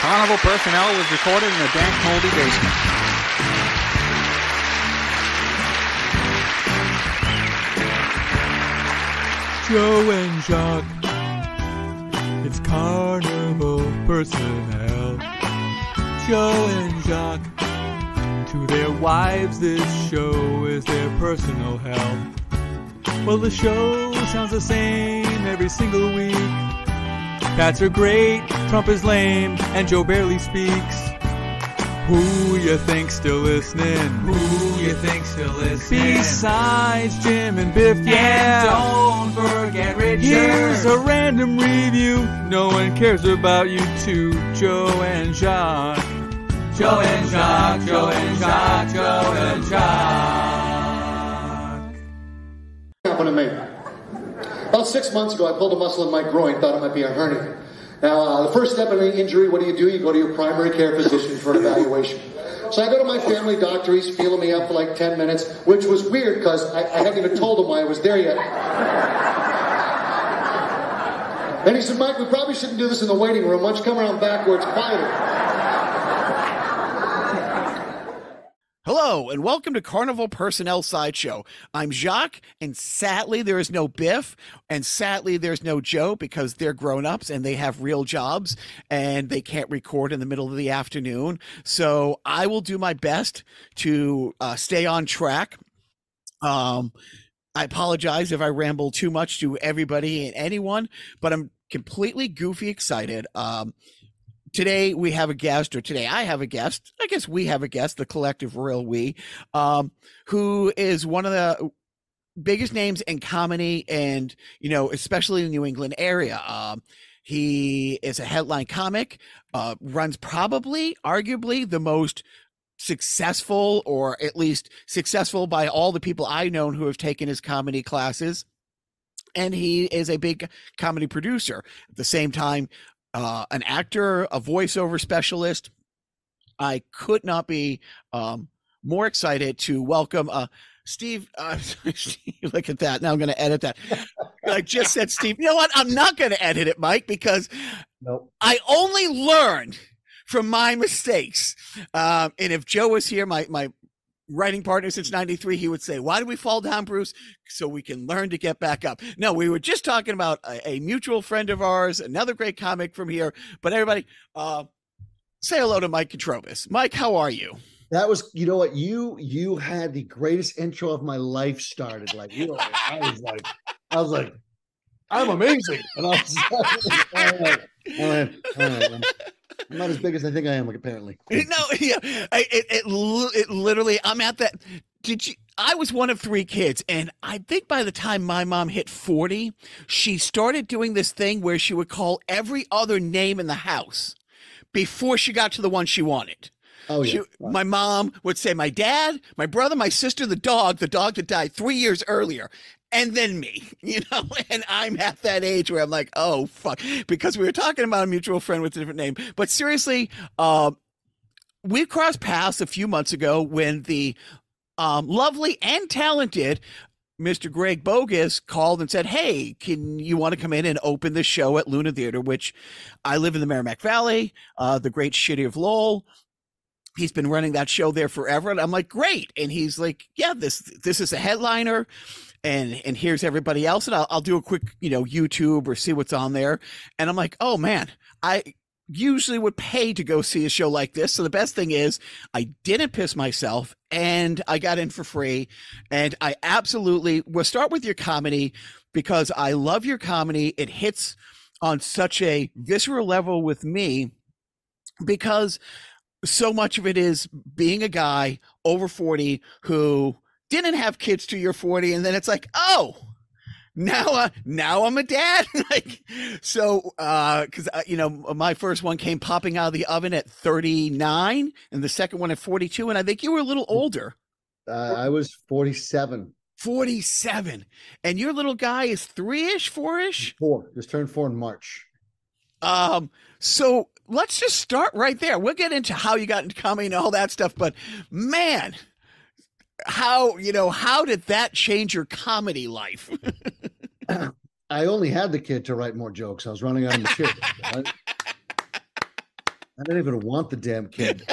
Carnival Personnel was recorded in a dank, moldy basement. Joe and Jacques, it's Carnival Personnel. Joe and Jacques, to their wives this show is their personal hell. Well, the show sounds the same every single week. Pats are great, Trump is lame, and Joe barely speaks. Who you think still listening? Who you think still listening? Besides Jim and Biff, yeah. And don't forget Richard. Here's a random review. No one cares about you two, Joe and Jacques. Joe and Jacques, Joe and Jacques, Joe and Jacques. Happened to me. About 6 months ago, I pulled a muscle in my groin, thought it might be a hernia. Now, the first step in any injury, what do? You go to your primary care physician for an evaluation. So I go to my family doctor, he's feeling me up for like 10 minutes, which was weird because I hadn't even told him why I was there yet. And he said, Mike, we probably shouldn't do this in the waiting room. Why don't you come around back where it's quieter? Hello, and welcome to Carnival Personnel Sideshow. I'm Jacques, and sadly there is no Biff, and sadly there's no Joe because they're grown-ups and they have real jobs, and they can't record in the middle of the afternoon. So I will do my best to stay on track. I apologize if I ramble too much to everybody and anyone, but I'm completely goofy excited. Today we have a guest, or today I have a guest. I guess we have a guest, the collective royal we, who is one of the biggest names in comedy and, you know, especially in the New England area. He is a headline comic, runs probably, arguably, the most successful, or at least successful by all the people I know who have taken his comedy classes. And he is a big comedy producer. At the same time, an actor, a voiceover specialist. I could not be more excited to welcome Steve. Look at that. Now I'm going to edit that. I just said Steve. You know what? I'm not going to edit it, Mike, because I only learned from my mistakes. And if Joe was here, my writing partner since 93, he would say, why do we fall down, Bruce? So we can learn to get back up. No, we were just talking about a mutual friend of ours, another great comic from here. But everybody, say hello to Mike Katrobis. Mike, how are you? That was, you know what, you had the greatest intro of my life started. Like, you know, I was like, I'm amazing. And I was like, all right. I'm not as big as I think I am, like, apparently. No, yeah, it literally, I'm at that. I was one of 3 kids, and I think by the time my mom hit 40, she started doing this thing where she would call every other name in the house before she got to the one she wanted. Oh, yeah. My mom would say my dad, my brother, my sister, the dog that died 3 years earlier, and then me, you know, and I'm at that age where I'm like, oh, fuck, because we were talking about a mutual friend with a different name. But seriously, we crossed paths a few months ago when the lovely and talented Mr. Greg Bogus called and said, hey, can you want to come in and open the show at Luna Theater, which I live in the Merrimack Valley, the great shitty of Lowell. He's been running that show there forever. And I'm like, great. And he's like, yeah, this is a headliner. And here's everybody else. And I'll do a quick, you know, YouTube or see what's on there. And I'm like, oh man, I usually would pay to go see a show like this. So the best thing is I didn't piss myself and I got in for free. And I absolutely will start with your comedy because I love your comedy. It hits on such a visceral level with me because so much of it is being a guy over 40 who didn't have kids till you're 40. And then it's like, oh, now I'm a dad. Like, so, cause you know, my first one came popping out of the oven at 39 and the second one at 42. And I think you were a little older. I was 47. 47. And your little guy is 3-ish, 4-ish? 4. Just turned 4 in March. So let's just start right there. We'll get into how you got into comedy and all that stuff, but man, how did that change your comedy life? I only had the kid to write more jokes. I was running out of material. Right? I didn't even want the damn kid.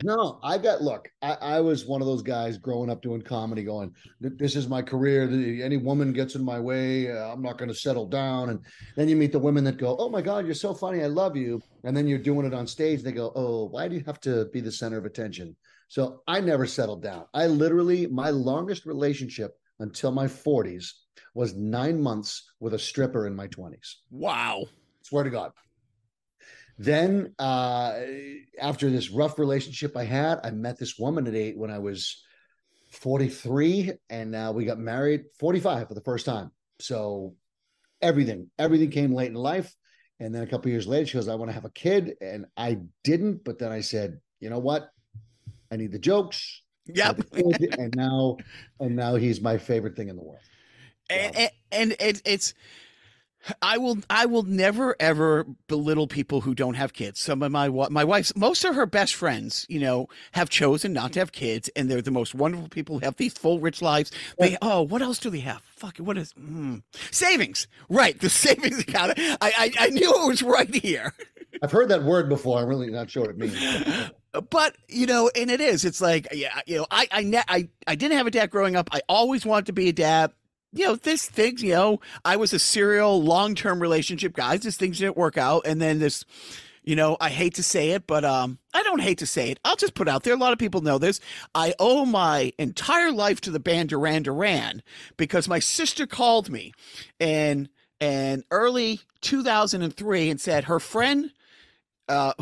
No, I was one of those guys growing up doing comedy going, this is my career. Any woman gets in my way, I'm not going to settle down. And then you meet the women that go, oh my God, you're so funny. I love you. And then you're doing it on stage. They go, oh, why do you have to be the center of attention? So I never settled down. My longest relationship until my 40s was 9 months with a stripper in my 20s. Wow. Swear to God. Then after this rough relationship I had, I met this woman when I was 43, and we got married 45 for the first time. So everything came late in life. And then a couple of years later, she goes, I want to have a kid. And I didn't, but then I said, you know what? I need the jokes. Yep. And now he's my favorite thing in the world. And it's I will never ever belittle people who don't have kids. Some of my wife's, most of her best friends, have chosen not to have kids, and they're the most wonderful people who have these full, rich lives. What else do they have? Fuck it, what is savings? Right, the savings account. I knew it was right here. I've heard that word before. I'm really not sure what it means. But and it is. It's like, I didn't have a dad growing up. I always wanted to be a dad. This things, I was a serial long-term relationship guy. These things didn't work out. And then this, I hate to say it, but I don't hate to say it. I'll just put out there. A lot of people know this. I owe my entire life to the band Duran Duran because my sister called me in early 2003 and said her friend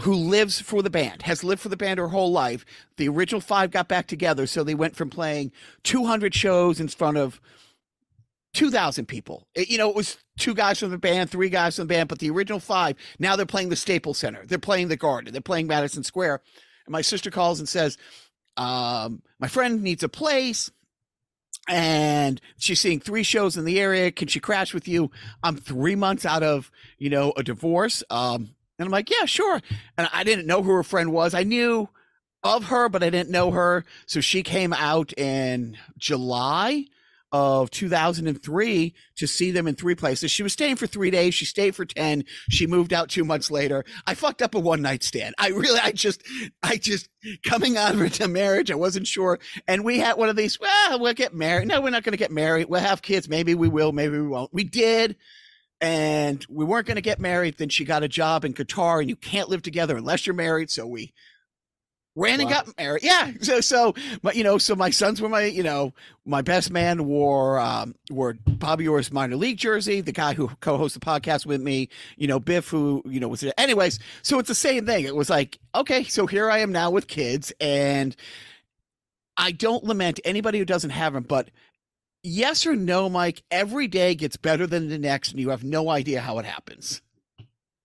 who lives for the band, has lived for the band her whole life. The original five got back together. So they went from playing 200 shows in front of 2,000 people. It was 2 guys from the band, 3 guys from the band, but the original 5, now they're playing the Staples Center. They're playing the Garden. They're playing Madison Square. And my sister calls and says, my friend needs a place and she's seeing 3 shows in the area. Can she crash with you? I'm 3 months out of, a divorce. And I'm like, yeah, sure. And I didn't know who her friend was. I knew of her, but I didn't know her. So she came out in July of 2003 to see them in 3 places. She was staying for 3 days. She stayed for 10. She moved out 2 months later. I fucked up a one-night stand. I just coming out of a marriage, I wasn't sure. And we had one of these, well, we'll get married. No, we're not going to get married. We'll have kids. Maybe we will, maybe we won't. We did. And we weren't going to get married. Then she got a job in Qatar, and you can't live together unless you're married. So we ran and got married. Yeah. So my sons were my best man wore Bobby Orr's minor league jersey. The guy who co-hosts the podcast with me, Biff, who, was there. Anyways. So it's the same thing. It was like, okay, so here I am now with kids, and I don't lament anybody who doesn't have them, but yes or no, Mike, every day gets better than the next, and you have no idea how it happens.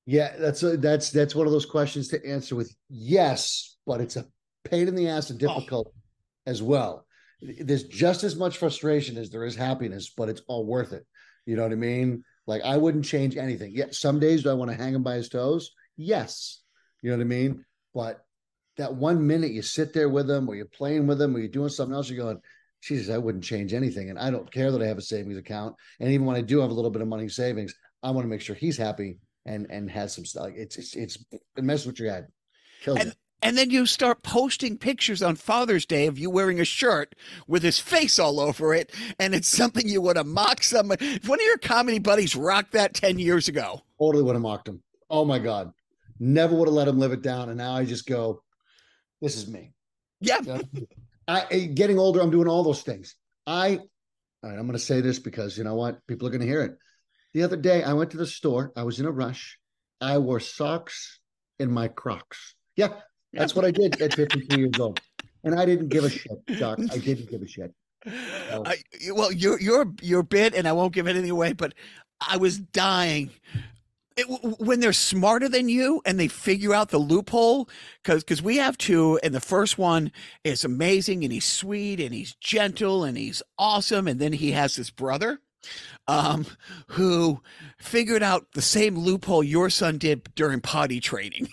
Yeah, that's one of those questions to answer with yes, but it's a pain in the ass and difficult as well. There's just as much frustration as there is happiness, but it's all worth it. You know what I mean? Like, I wouldn't change anything. Yeah, some days do I want to hang him by his toes? Yes. You know what I mean? But that 1 minute you sit there with him, or you're playing with him, or you're doing something else, you're going, Jesus, I wouldn't change anything. And I don't care that I have a savings account. And even when I do have a little bit of money savings, I want to make sure he's happy and has some stuff. It messes with your head. Kills it. And then you start posting pictures on Father's Day of you wearing a shirt with his face all over it. And it's something you would have mocked someone. If one of your comedy buddies rocked that 10 years ago. Totally would have mocked him. Oh my God. Never would have let him live it down. And now I just go, this is me. Yeah. Getting older, I'm doing all those things. All right, I'm going to say this because you know what? People are going to hear it. The other day, I went to the store. I was in a rush. I wore socks in my Crocs. Yeah, that's what I did at 52 years old. And I didn't give a shit, Jacques. I didn't give a shit. So. Well, your bit, and I won't give anything away, but I was dying. When they're smarter than you and they figure out the loophole, because we have 2, and the first one is amazing, and he's sweet, and he's gentle, and he's awesome, and then he has this brother who figured out the same loophole your son did during potty training.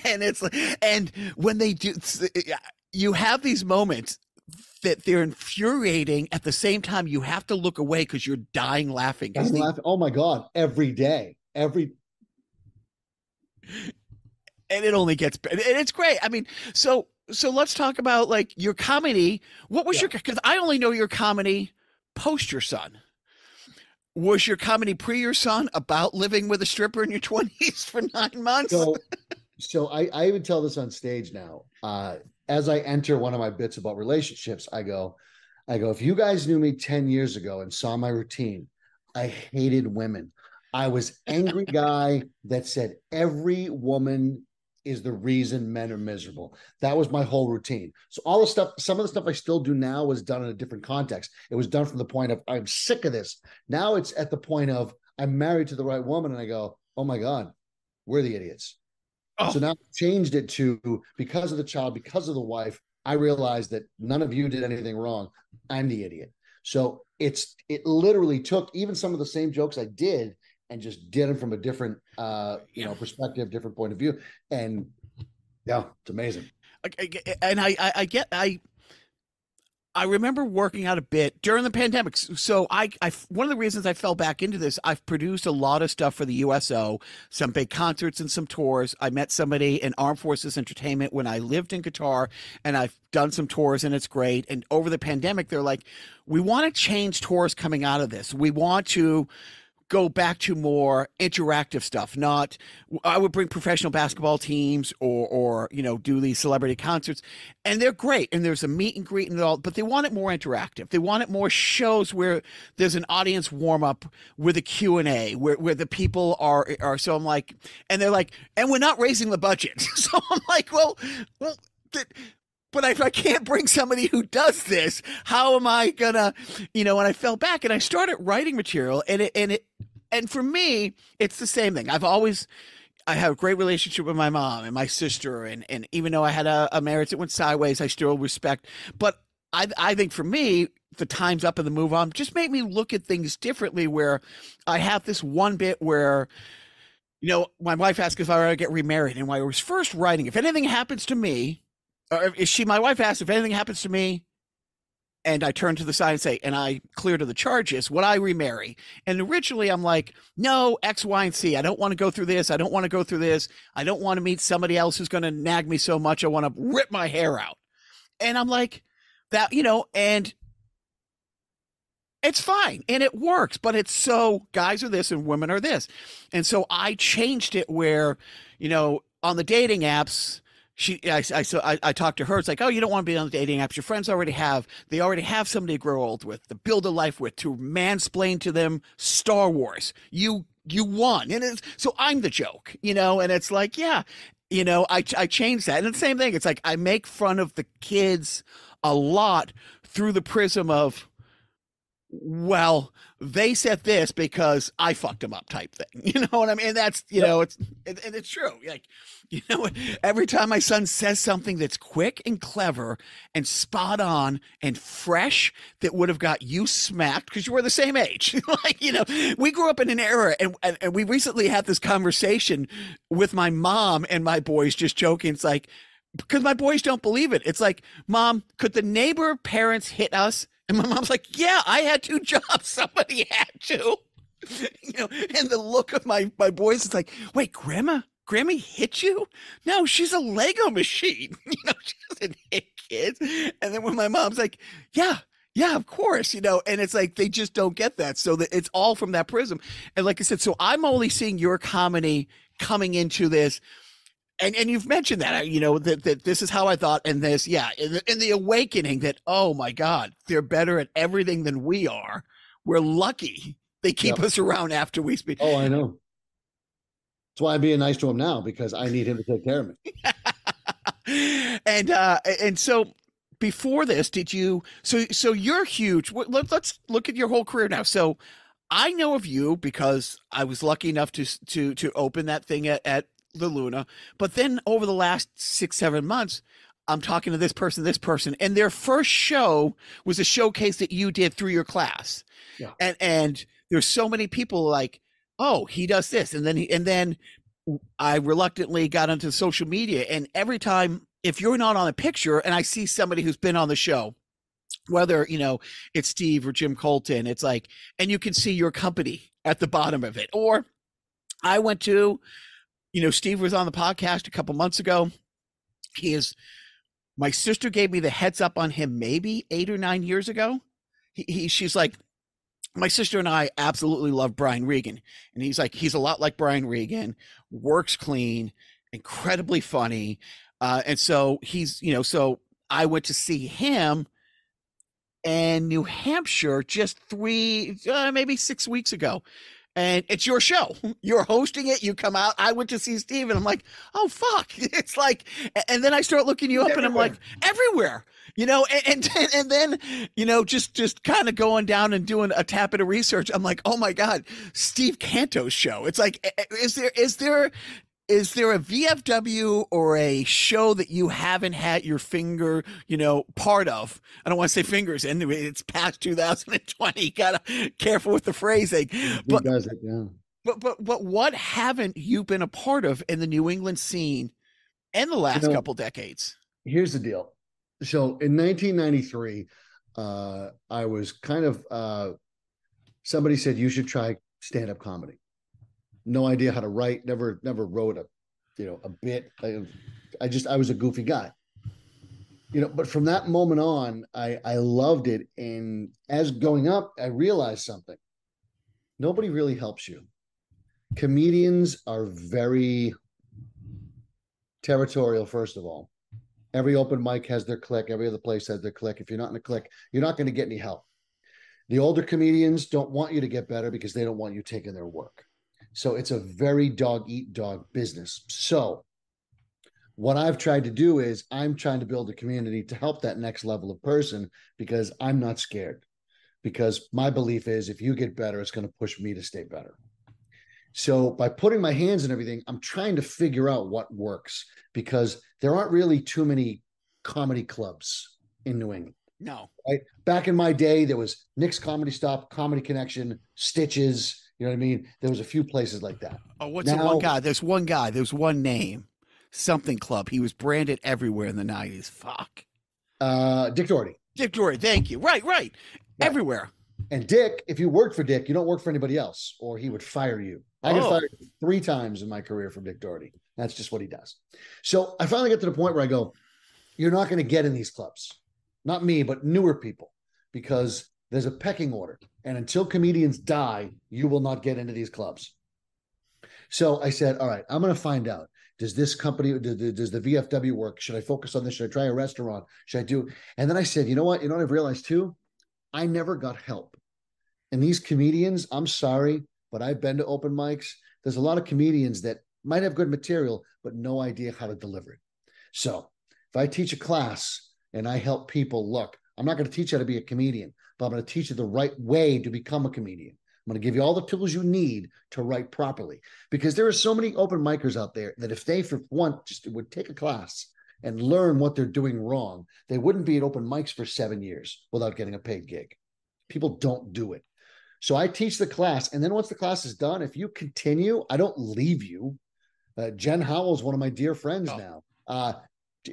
And when they do, you have these moments that they're infuriating. At the same time, you have to look away because you're dying laughing. Oh my God. Every day. And it only gets better. And it's great. I mean, so let's talk about like your comedy. What was your, because I only know your comedy post your son. Was your comedy pre your son about living with a stripper in your 20s for 9 months? So I even tell this on stage now. As I enter one of my bits about relationships, I go, if you guys knew me 10 years ago and saw my routine, I hated women. I was angry guy that said every woman is the reason men are miserable. That was my whole routine. So all the stuff, some of the stuff I still do now was done in a different context. It was done from the point of, I'm sick of this. Now it's at the point of, I'm married to the right woman. And I go, oh my God, we're the idiots. Oh. So now I've changed it to, because of the child, because of the wife, I realized that none of you did anything wrong. I'm the idiot. So it literally took even some of the same jokes I did and just did them from a different, perspective, different point of view. And yeah, it's amazing. And I remember working out a bit during the pandemic. So I one of the reasons I fell back into this, I've produced a lot of stuff for the USO, some big concerts and some tours. I met somebody in Armed Forces Entertainment when I lived in Qatar, and I've done some tours, and it's great. And over the pandemic, they're like, we want to change tours coming out of this. We want to go back to more interactive stuff. Not, I would bring professional basketball teams or do these celebrity concerts, and they're great. And there's a meet and greet and all, but they want it more interactive. They want it more shows where there's an audience warm up with a Q&A where the people are. So I'm like, and they're like, and we're not raising the budget. So I'm like, well, but if I can't bring somebody who does this, how am I gonna, and I fell back and I started writing material, and for me, it's the same thing. I have a great relationship with my mom and my sister, and even though I had a marriage that went sideways, I still respect. But I think for me, the time's up and the move on just made me look at things differently, where I have this one bit where, my wife asked if I were to get remarried, and when I was first writing, if anything happens to me, my wife asked if anything happens to me, and I turn to the side and say, and I clear to the charges, would I remarry? And originally I'm like, no, X, Y, and Z. I don't want to go through this. I don't want to go through this. I don't want to meet somebody else who's going to nag me so much. I want to rip my hair out. And I'm like that, and it's fine. And it works, but it's so guys are this and women are this. And so I changed it where, on the dating apps, I talked to her. It's like, oh, you don't want to be on the dating apps. Your friends already have somebody to grow old with, to build a life with, to mansplain to them Star Wars. You won. And so I'm the joke, and it's like, yeah, I changed that. And the same thing. It's like, I make fun of the kids a lot through the prism of, well, they said this because I fucked them up type thing. You know what I mean? That's, it's true. Like, every time my son says something that's quick and clever and spot on and fresh that would have got you smacked because you were the same age. Like, we grew up in an era, and we recently had this conversation with my mom and my boys, just joking. It's like, because my boys don't believe it. It's like, Mom, could the neighbor parents hit us? And my mom's like, yeah, I had 2 jobs. Somebody had to, and the look of my boys is like, wait, Grammy hit you? No, she's a Lego machine. She doesn't hit kids. And then when my mom's like, yeah, of course, and it's like, they just don't get that. So that it's all from that prism. And like I said, so I'm only seeing your comedy coming into this. And you've mentioned that, that this is how I thought, and this, yeah, in the awakening that, oh my God, they're better at everything than we are. We're lucky they keep us around after we speak. Oh, I know. That's why I'm being nice to him now, because I need him to take care of me. And so before this, did you? So you're huge. Let's look at your whole career now. So I know of you because I was lucky enough to open that thing at the Luna, but then over the last 6-7 months, I'm talking to this person, and their first show was a showcase that you did through your class. Yeah. And there's so many people like, oh, he does this. And then I reluctantly got onto social media, and every time, if you're not on a picture and I see somebody who's been on the show, whether, it's Steve or Jim Colton, it's like, and you can see your company at the bottom of it. Or I went to Steve was on the podcast a couple months ago. My sister gave me the heads up on him maybe 8 or 9 years ago. She's like, my sister and I absolutely love Brian Regan. And he's like, he's a lot like Brian Regan, works clean, incredibly funny. And so so I went to see him in New Hampshire just maybe 6 weeks ago. And it's your show. You're hosting it. You come out. I went to see Steve, and I'm like, oh, fuck. It's like, and then I start looking you up, and I'm like, everywhere, and then, just kind of going down and doing a tap bit of research. I'm like, oh my God, Steve Canto's show. It's like, is there a VFW or a show that you haven't had your finger, part of? I don't want to say fingers, and it's past 2020. Gotta careful with the phrasing. But what haven't you been a part of in the New England scene in the last couple decades? Here's the deal. So in 1993, I was kind of somebody said you should try stand-up comedy. No idea how to write, never wrote a bit. I was a goofy guy, but from that moment on, I loved it. And as going up, I realized something. Nobody really helps you. Comedians are very territorial, first of all. Every open mic has their clique. Every other place has their clique. If you're not in a clique, you're not going to get any help. The older comedians don't want you to get better because they don't want you taking their work. So it's a very dog-eat-dog business. So what I've tried to do is I'm trying to build a community to help that next level of person, because I'm not scared. Because my belief is if you get better, it's going to push me to stay better. So by putting my hands in everything, I'm trying to figure out what works, because there aren't really too many comedy clubs in New England. No. Right? Back in my day, there was Nick's Comedy Stop, Comedy Connection, Stitches. You know what I mean? There was a few places like that. Oh, what's the one guy? There's one guy. There's one name. Something Club. He was branded everywhere in the 90s. Fuck. Dick Doherty. Dick Doherty. Thank you. Right. Everywhere. And Dick, if you worked for Dick, you don't work for anybody else, or he would fire you. I got fired 3 times in my career from Dick Doherty. That's just what he does. So I finally get to the point where I go, you're not going to get in these clubs. Not me, but newer people, because there's a pecking order. And until comedians die, you will not get into these clubs. So I said, all right, I'm going to find out. Does this company, does the VFW work? Should I focus on this? Should I try a restaurant? Should I do? And then I said, you know what? I've realized too? I never got help. And these comedians, I'm sorry, but I've been to open mics. There's a lot of comedians that might have good material, but no idea how to deliver it. So if I teach a class and I help people, look, I'm not going to teach you how to be a comedian, but I'm going to teach you the right way to become a comedian. I'm going to give you all the tools you need to write properly, because there are so many open micers out there that if they, for one, just would take a class and learn what they're doing wrong, they wouldn't be at open mics for 7 years without getting a paid gig. People don't do it. So I teach the class, and then once the class is done, if you continue, I don't leave you. Jen Howell's one of my dear friends now. Have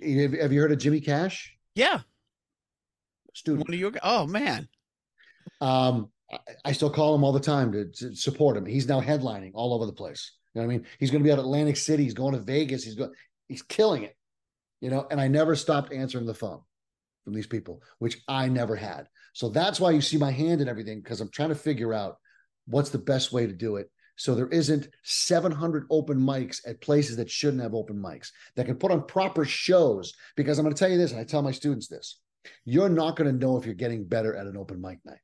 you heard of Jimmy Cash? Yeah. Student. Oh, man. I still call him all the time to support him. He's now headlining all over the place. You know what I mean? He's going to be at Atlantic City. He's going to Vegas. He's killing it. And I never stopped answering the phone from these people, which I never had. So that's why you see my hand in everything, because I'm trying to figure out what's the best way to do it. So there isn't 700 open mics at places that shouldn't have open mics, that can put on proper shows. Because I'm going to tell you this, and I tell my students this, you're not going to know if you're getting better at an open mic night.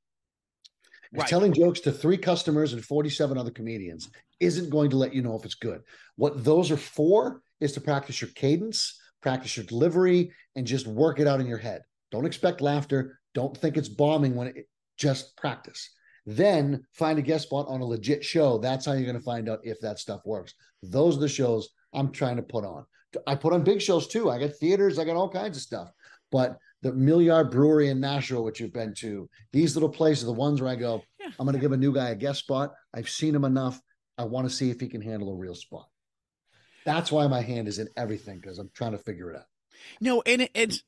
Right. Telling jokes to 3 customers and 47 other comedians isn't going to let you know if it's good. What those are for is to practice your cadence, practice your delivery, and just work it out in your head. Don't expect laughter. Don't think it's bombing just practice. Then find a guest spot on a legit show. That's how you're going to find out if that stuff works. Those are the shows I'm trying to put on. I put on big shows too. I got theaters. I got all kinds of stuff. But the Milliard Brewery in Nashville, which you've been to, these little places are the ones where I go, I'm going to give a new guy a guest spot. I've seen him enough. I want to see if he can handle a real spot. That's why my hand is in everything, because I'm trying to figure it out. No, and it's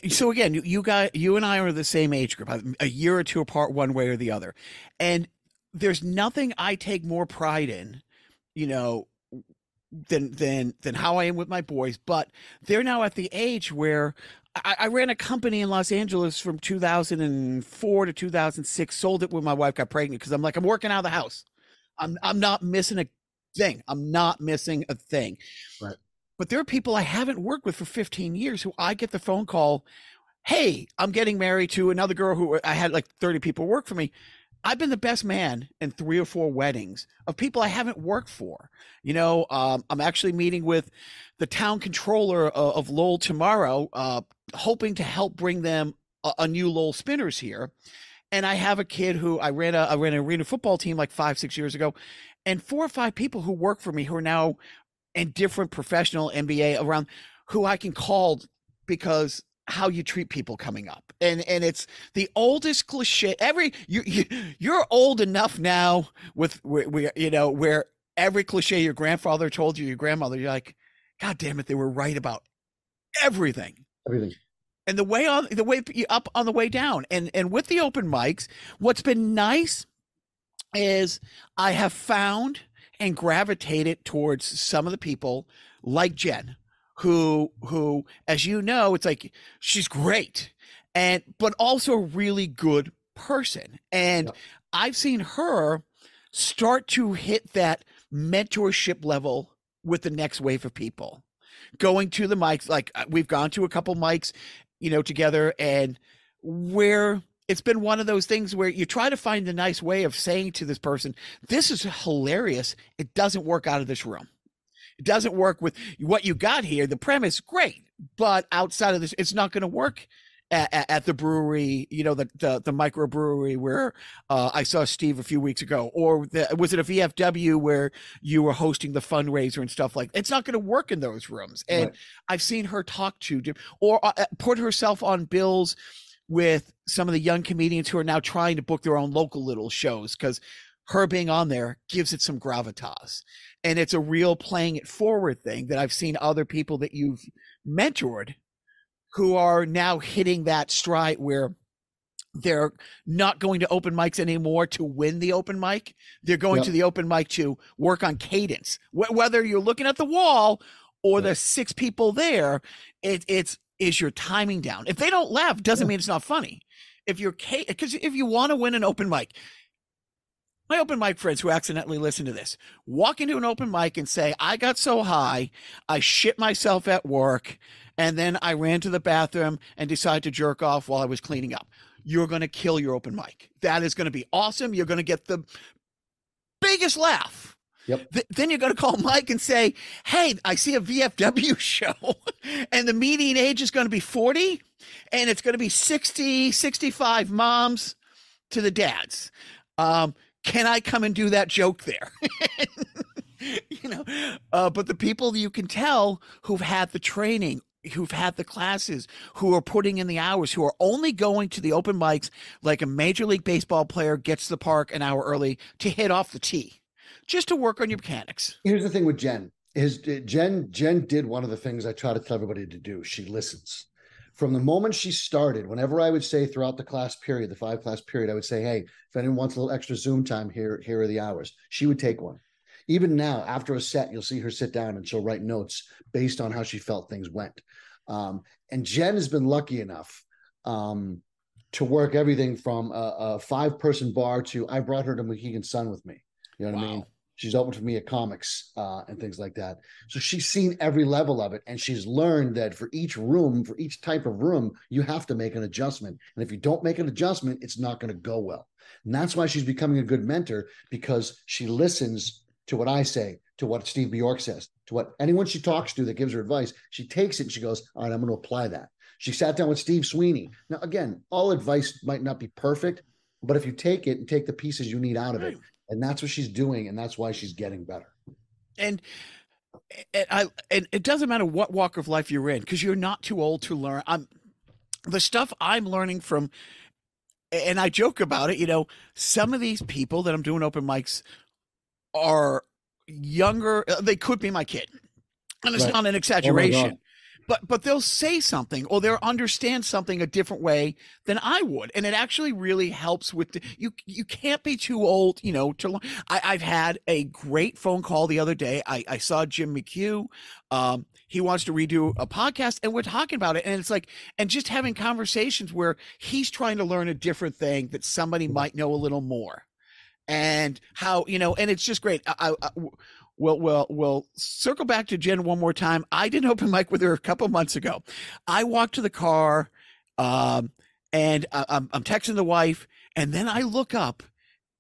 so again, you and I are the same age group, a year or two apart, one way or the other. And there's nothing I take more pride in, than how I am with my boys, but they're now at the age where I ran a company in Los Angeles from 2004 to 2006, sold it when my wife got pregnant because I'm like, I'm working out of the house. I'm not missing a thing. I'm not missing a thing. Right. But there are people I haven't worked with for 15 years who I get the phone call, hey, I'm getting married to another girl who I had like 30 people work for me. I've been the best man in 3 or 4 weddings of people I haven't worked for. You know, I'm actually meeting with the town controller of Lowell tomorrow, hoping to help bring them a new Lowell Spinners here. And I have a kid who I ran an arena football team like 5-6 years ago, and 4 or 5 people who work for me who are now in different professional MBA around who I can call because how you treat people coming up. And it's the oldest cliche. You're old enough now with where every cliche your grandfather told you, your grandmother, you're like, God damn it, they were right about everything. Everything. And the way up on the way down. And with the open mics, what's been nice is I have found and gravitated towards some of the people like Jen, who, as you know, it's like she's great, but also a really good person. And Yep. I've seen her start to hit that mentorship level with the next wave of people. Going to the mics, like we've gone to a couple mics, together, and where it's been one of those things where you try to find a nice way of saying to this person, this is hilarious. It doesn't work out of this room. It doesn't work with what you got here. The premise, great, but outside of this, it's not going to work at the brewery, the microbrewery where I saw Steve a few weeks ago, or was it a VFW where you were hosting the fundraiser and stuff like that? It's not going to work in those rooms. And Right. I've seen her talk to, or put herself on bills with some of the young comedians who are now trying to book their own local little shows, because her being on there gives it some gravitas. And it's a real playing it forward thing that I've seen other people that you've mentored who are now hitting that stride where they're not going to open mics anymore to win the open mic. They're going Yep. to the open mic to work on cadence. Whether you're looking at the wall or the 6 people there, is your timing down. If they don't laugh, doesn't mean it's not funny. Because if you want to win an open mic, my open mic friends who accidentally listen to this, walk into an open mic and say, I got so high, I shit myself at work, and then I ran to the bathroom and decided to jerk off while I was cleaning up. You're going to kill your open mic. That is going to be awesome. You're going to get the biggest laugh. Yep. Then you're going to call Mike and say, hey, I see a VFW show and the median age is going to be 40 and it's going to be 60, 65 moms to the dads. Can I come and do that joke there? But the people you can tell who've had the training, who've had the classes, who are putting in the hours, who are only going to the open mics like a Major League Baseball player gets to the park an hour early to hit off the tee, just to work on your mechanics. Here's the thing with Jen is Jen did one of the things I try to tell everybody to do. She listens. From the moment she started, whenever I would say throughout the class period, the 5-class period, I would say, hey, if anyone wants a little extra Zoom time, here are the hours. She would take one. Even now, after a set, you'll see her sit down and she'll write notes based on how she felt things went. And Jen has been lucky enough to work everything from a 5-person bar to I brought her to Mohegan Sun with me. You know what I mean? She's opened for me at comics and things like that. So she's seen every level of it. And she's learned that for each room, for each type of room, you have to make an adjustment. And if you don't make an adjustment, it's not going to go well. And that's why she's becoming a good mentor, because she listens to what I say, to what Steve Bjork says, to what anyone she talks to that gives her advice. She takes it and she goes, all right, I'm going to apply that. She sat down with Steve Sweeney. Now, again, all advice might not be perfect, but if you take it and take the pieces you need out of it, and that's what she's doing, and that's why she's getting better. And it doesn't matter what walk of life you're in, because you're not too old to learn. The stuff I'm learning from, and I joke about it, some of these people that I'm doing open mics are younger. They could be my kid. And it's not an exaggeration. but they'll say something or they'll understand something a different way than I would, and it actually really helps with you can't be too old, I've had a great phone call the other day. I saw Jim McHugh. He wants to redo a podcast, and we're talking about it, and it's like, and just having conversations where he's trying to learn a different thing that somebody might know a little more, and how, and it's just great. We'll circle back to Jen one more time. I did an open mic with her a couple months ago. I walked to the car, and I'm texting the wife, and then I look up,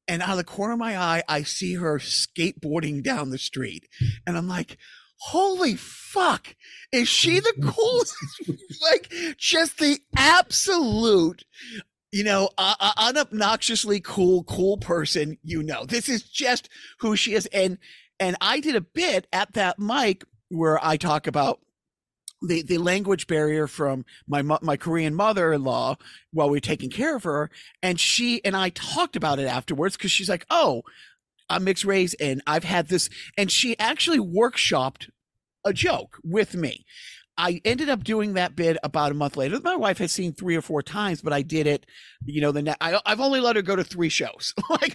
and out of the corner of my eye, I see her skateboarding down the street, and I'm like, holy fuck, is she the coolest? Like, just the absolute, unobnoxiously cool person. This is just who she is. And I did a bit at that mic where I talk about the language barrier from my Korean mother-in-law while we were taking care of her. And she and I talked about it afterwards, because she's like, oh, I'm mixed race and I've had this. And she actually workshopped a joke with me. I ended up doing that bit about a month later. My wife has seen 3 or 4 times, but I did it, I've only let her go to 3 shows. Like,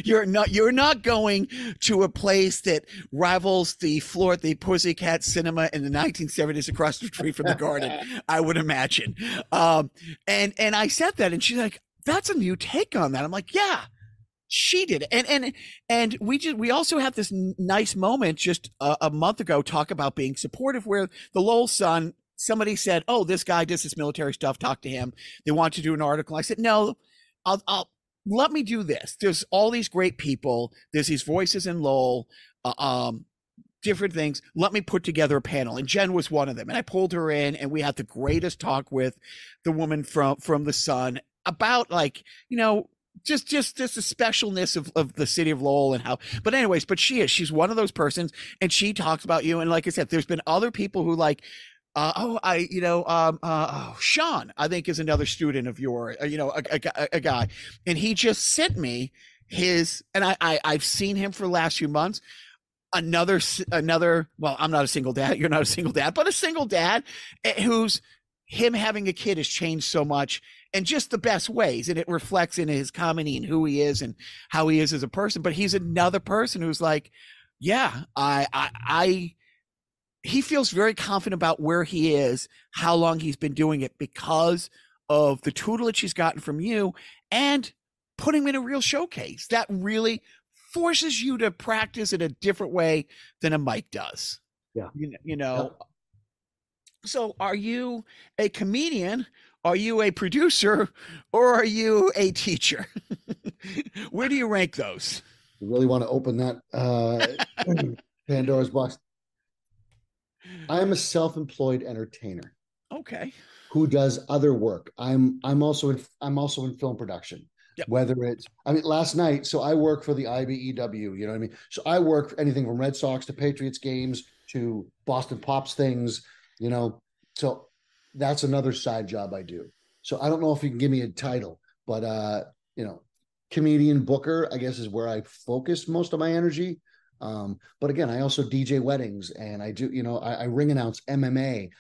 you're not going to a place that rivals the floor at the Pussycat Cinema in the 1970s across the street from the Garden, I would imagine. And I said that, and she's like, that's a new take on that. I'm like, yeah. She did it. And we also had this nice moment just a month ago, talk about being supportive, where the Lowell Sun, somebody said, oh, this guy does this military stuff, talk to him. They want to do an article. I said, no, I'll let me do this. There's all these great people. There's these voices in Lowell, different things. Let me put together a panel. And Jen was one of them. And I pulled her in, and we had the greatest talk with the woman from the Sun about, like, just the specialness of the city of Lowell and how, but anyways, but she's one of those persons, and she talks about you. And like I said, there's been other people who like, Sean, I think, is another student of yours, a guy, and he just sent me his, and I've seen him for the last few months. Another, well, I'm not a single dad. You're not a single dad, but a single dad who's, him having a kid has changed so much, and just the best ways. And it reflects in his comedy and who he is and how he is as a person. But he's another person who's like, yeah, he feels very confident about where he is, how long he's been doing it, because of the tutelage he's gotten from you and putting him in a real showcase that really forces you to practice in a different way than a mic does. Yeah. Yeah. So are you a comedian? Are you a producer, or are you a teacher? Where do you rank those? You really want to open that Pandora's box? I am a self-employed entertainer. Okay. Who does other work. I'm also in film production. Yep. Whether it's, last night, so I work for the IBEW, you know what I mean? So I work anything from Red Sox to Patriots games to Boston Pops things, so that's another side job I do. So I don't know if you can give me a title, but comedian booker, I guess, is where I focus most of my energy. But again, I also DJ weddings, and I do, I ring announce MMA.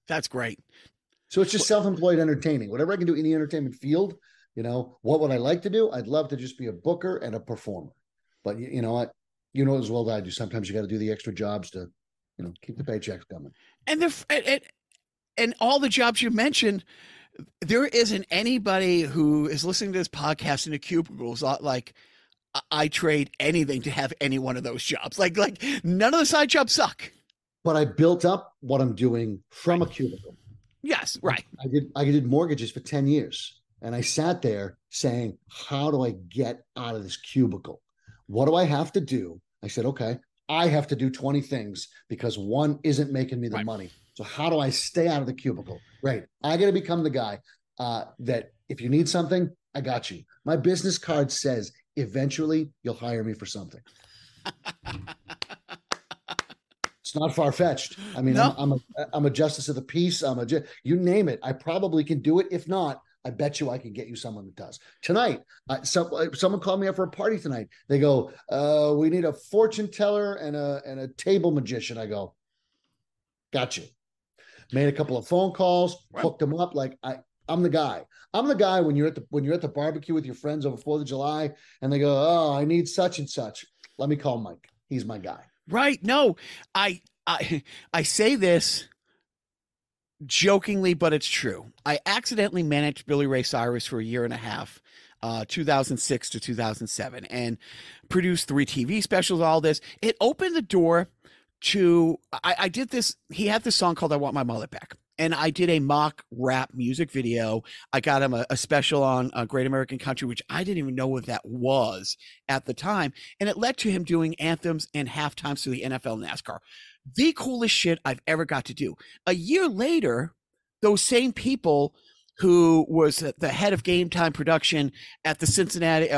That's great. So it's just self-employed entertaining, whatever I can do in the entertainment field. What would I like to do? I'd love to just be a booker and a performer, but you know what, as well as I do, sometimes you got to do the extra jobs to, keep the paychecks coming. And all the jobs you mentioned, there isn't anybody who is listening to this podcast in a cubicle is like, I trade anything to have any one of those jobs. Like none of the side jobs suck. But I built up what I'm doing from a cubicle. Yes, right. I did mortgages for 10 years. And I sat there saying, how do I get out of this cubicle? What do I have to do? I said, okay, I have to do 20 things because one isn't making me the money. So how do I stay out of the cubicle? Right. I got to become the guy that if you need something, I got you. My business card says, eventually you'll hire me for something. It's not far-fetched. No. I'm a justice of the peace. You name it. I probably can do it. If not, I bet you I can get you someone that does. Tonight, someone called me up for a party tonight. They go, we need a fortune teller and a table magician. I go, got you. Made a couple of phone calls, hooked them up. Like I'm the guy. I'm the guy when you're at the barbecue with your friends over 4th of July and they go, oh, I need such and such. Let me call Mike. He's my guy. Right. No, I say this jokingly, but it's true. I accidentally managed Billy Ray Cyrus for a year and a half, 2006 to 2007, and produced 3 TV specials, all this. It opened the door to, I did this. He had this song called I Want My Mullet Back. And I did a mock rap music video. I got him a special on Great American Country, which I didn't even know what that was at the time. And it led to him doing anthems and halftimes to the NFL and NASCAR. The coolest shit I've ever got to do. A year later, those same people who was the head of game time production at the Cincinnati,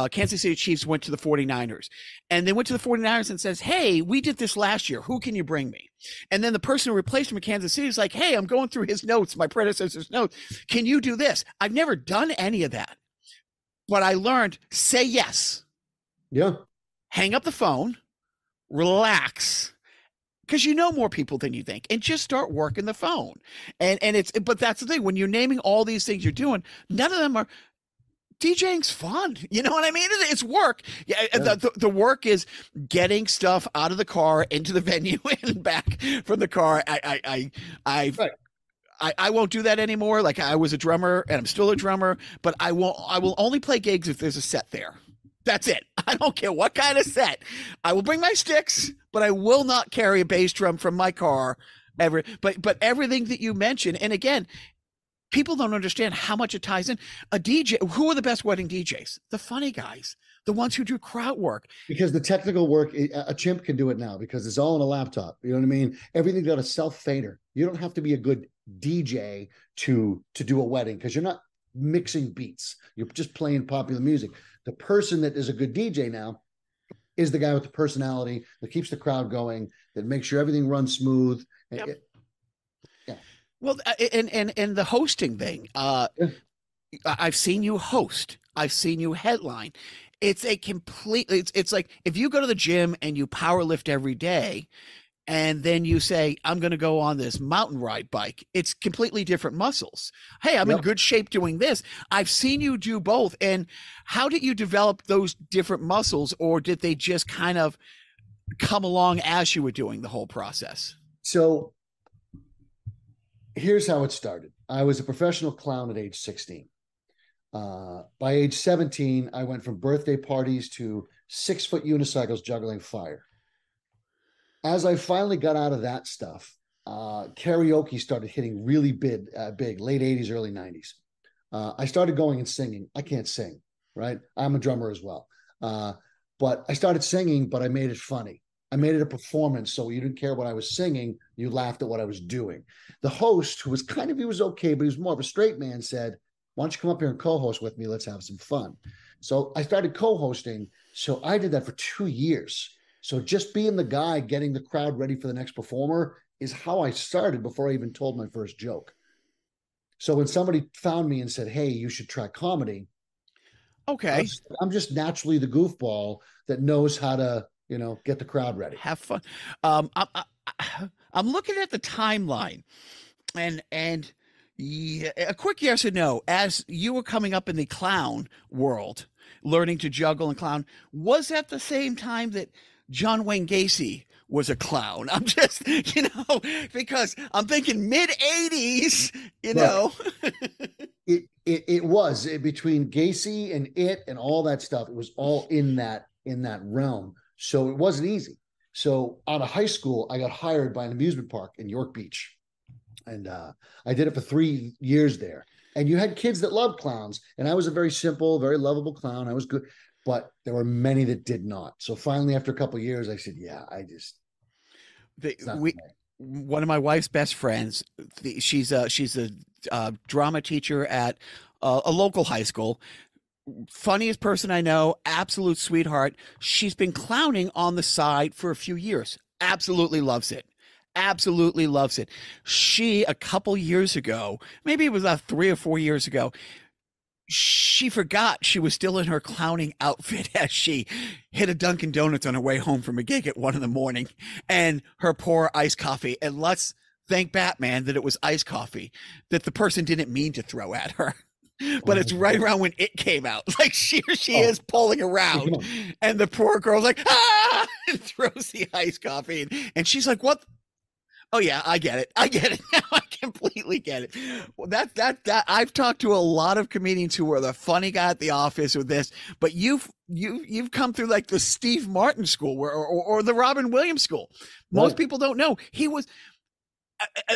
Kansas City Chiefs went to the 49ers. And they went to the 49ers and says, hey, we did this last year. Who can you bring me? And then the person who replaced him in Kansas City is like, hey, I'm going through his notes, my predecessor's notes. Can you do this? I've never done any of that. But I learned, say yes. Yeah. Hang up the phone, relax, because you know more people than you think, and just start working the phone. But that's the thing, when you're naming all these things you're doing, none of them are. DJing's fun. You know what I mean? It's work. Yeah. The work is getting stuff out of the car into the venue and back from the car. I won't do that anymore. Like, I was a drummer and I'm still a drummer, but I will only play gigs if there's a set there. That's it. I don't care what kind of set. I will bring my sticks, but I will not carry a bass drum from my car ever. But everything that you mentioned, and again, people don't understand how much it ties in. A DJ, who are the best wedding DJs? The funny guys, the ones who do crowd work. Because the technical work, a chimp can do it now because it's all on a laptop. You know what I mean? Everything's got a self fader. You don't have to be a good DJ to do a wedding because you're not mixing beats. You're just playing popular music. The person that is a good DJ now is the guy with the personality that keeps the crowd going, that makes sure everything runs smooth. Yep. Yeah. Well, and the hosting thing, I've seen you host. I've seen you headline. It's a completely, it's like if you go to the gym and you power lift every day, and then you say, I'm going to go on this mountain ride bike. It's completely different muscles. Hey, I'm in good shape doing this. I've seen you do both. And how did you develop those different muscles, or did they just kind of come along as you were doing the whole process? So here's how it started. I was a professional clown at age 16. By age 17, I went from birthday parties to 6-foot unicycles juggling fire. As I finally got out of that stuff, karaoke started hitting really big, late 80s, early 90s. I started going and singing. I can't sing, right? I'm a drummer as well. But I started singing, but I made it funny. I made it a performance, so you didn't care what I was singing. You laughed at what I was doing. The host, who was he was okay, but he was more of a straight man, said, why don't you come up here and co-host with me? Let's have some fun. So I started co-hosting. So I did that for 2 years. So just being the guy getting the crowd ready for the next performer is how I started before I even told my first joke. So when somebody found me and said, hey, you should try comedy. Okay. I'm just naturally the goofball that knows how to, get the crowd ready. Have fun. I'm looking at the timeline and yeah, a quick yes or no, as you were coming up in the clown world, learning to juggle and clown, was at the same time that John Wayne Gacy was a clown? I'm just, because I'm thinking mid 80s, know. It was between Gacy and It and all that stuff. It was all in that realm. So it wasn't easy. So out of high school, I got hired by an amusement park in York Beach. And I did it for 3 years there. And you had kids that loved clowns. And I was a very simple, very lovable clown. I was good. But there were many that did not. So finally, after a couple of years, I said, yeah, one of my wife's best friends, she's a drama teacher at a local high school. Funniest person I know, absolute sweetheart. She's been clowning on the side for a few years. Absolutely loves it. Absolutely loves it. She, a couple years ago, maybe it was 3 or 4 years ago, she forgot she was still in her clowning outfit as she hit a Dunkin' Donuts on her way home from a gig at 1 a.m. and her poor iced coffee. And let's thank Batman that it was iced coffee that the person didn't mean to throw at her. But it's right around when it came out. Like she is pulling around, and the poor girl's like, ah, and throws the iced coffee. And she's like, what? Oh yeah, I get it. I get it now. I completely get it. Well, that I've talked to a lot of comedians who were the funny guy at the office with this, but you've come through like the Steve Martin school or the Robin Williams school. Most people don't know he was.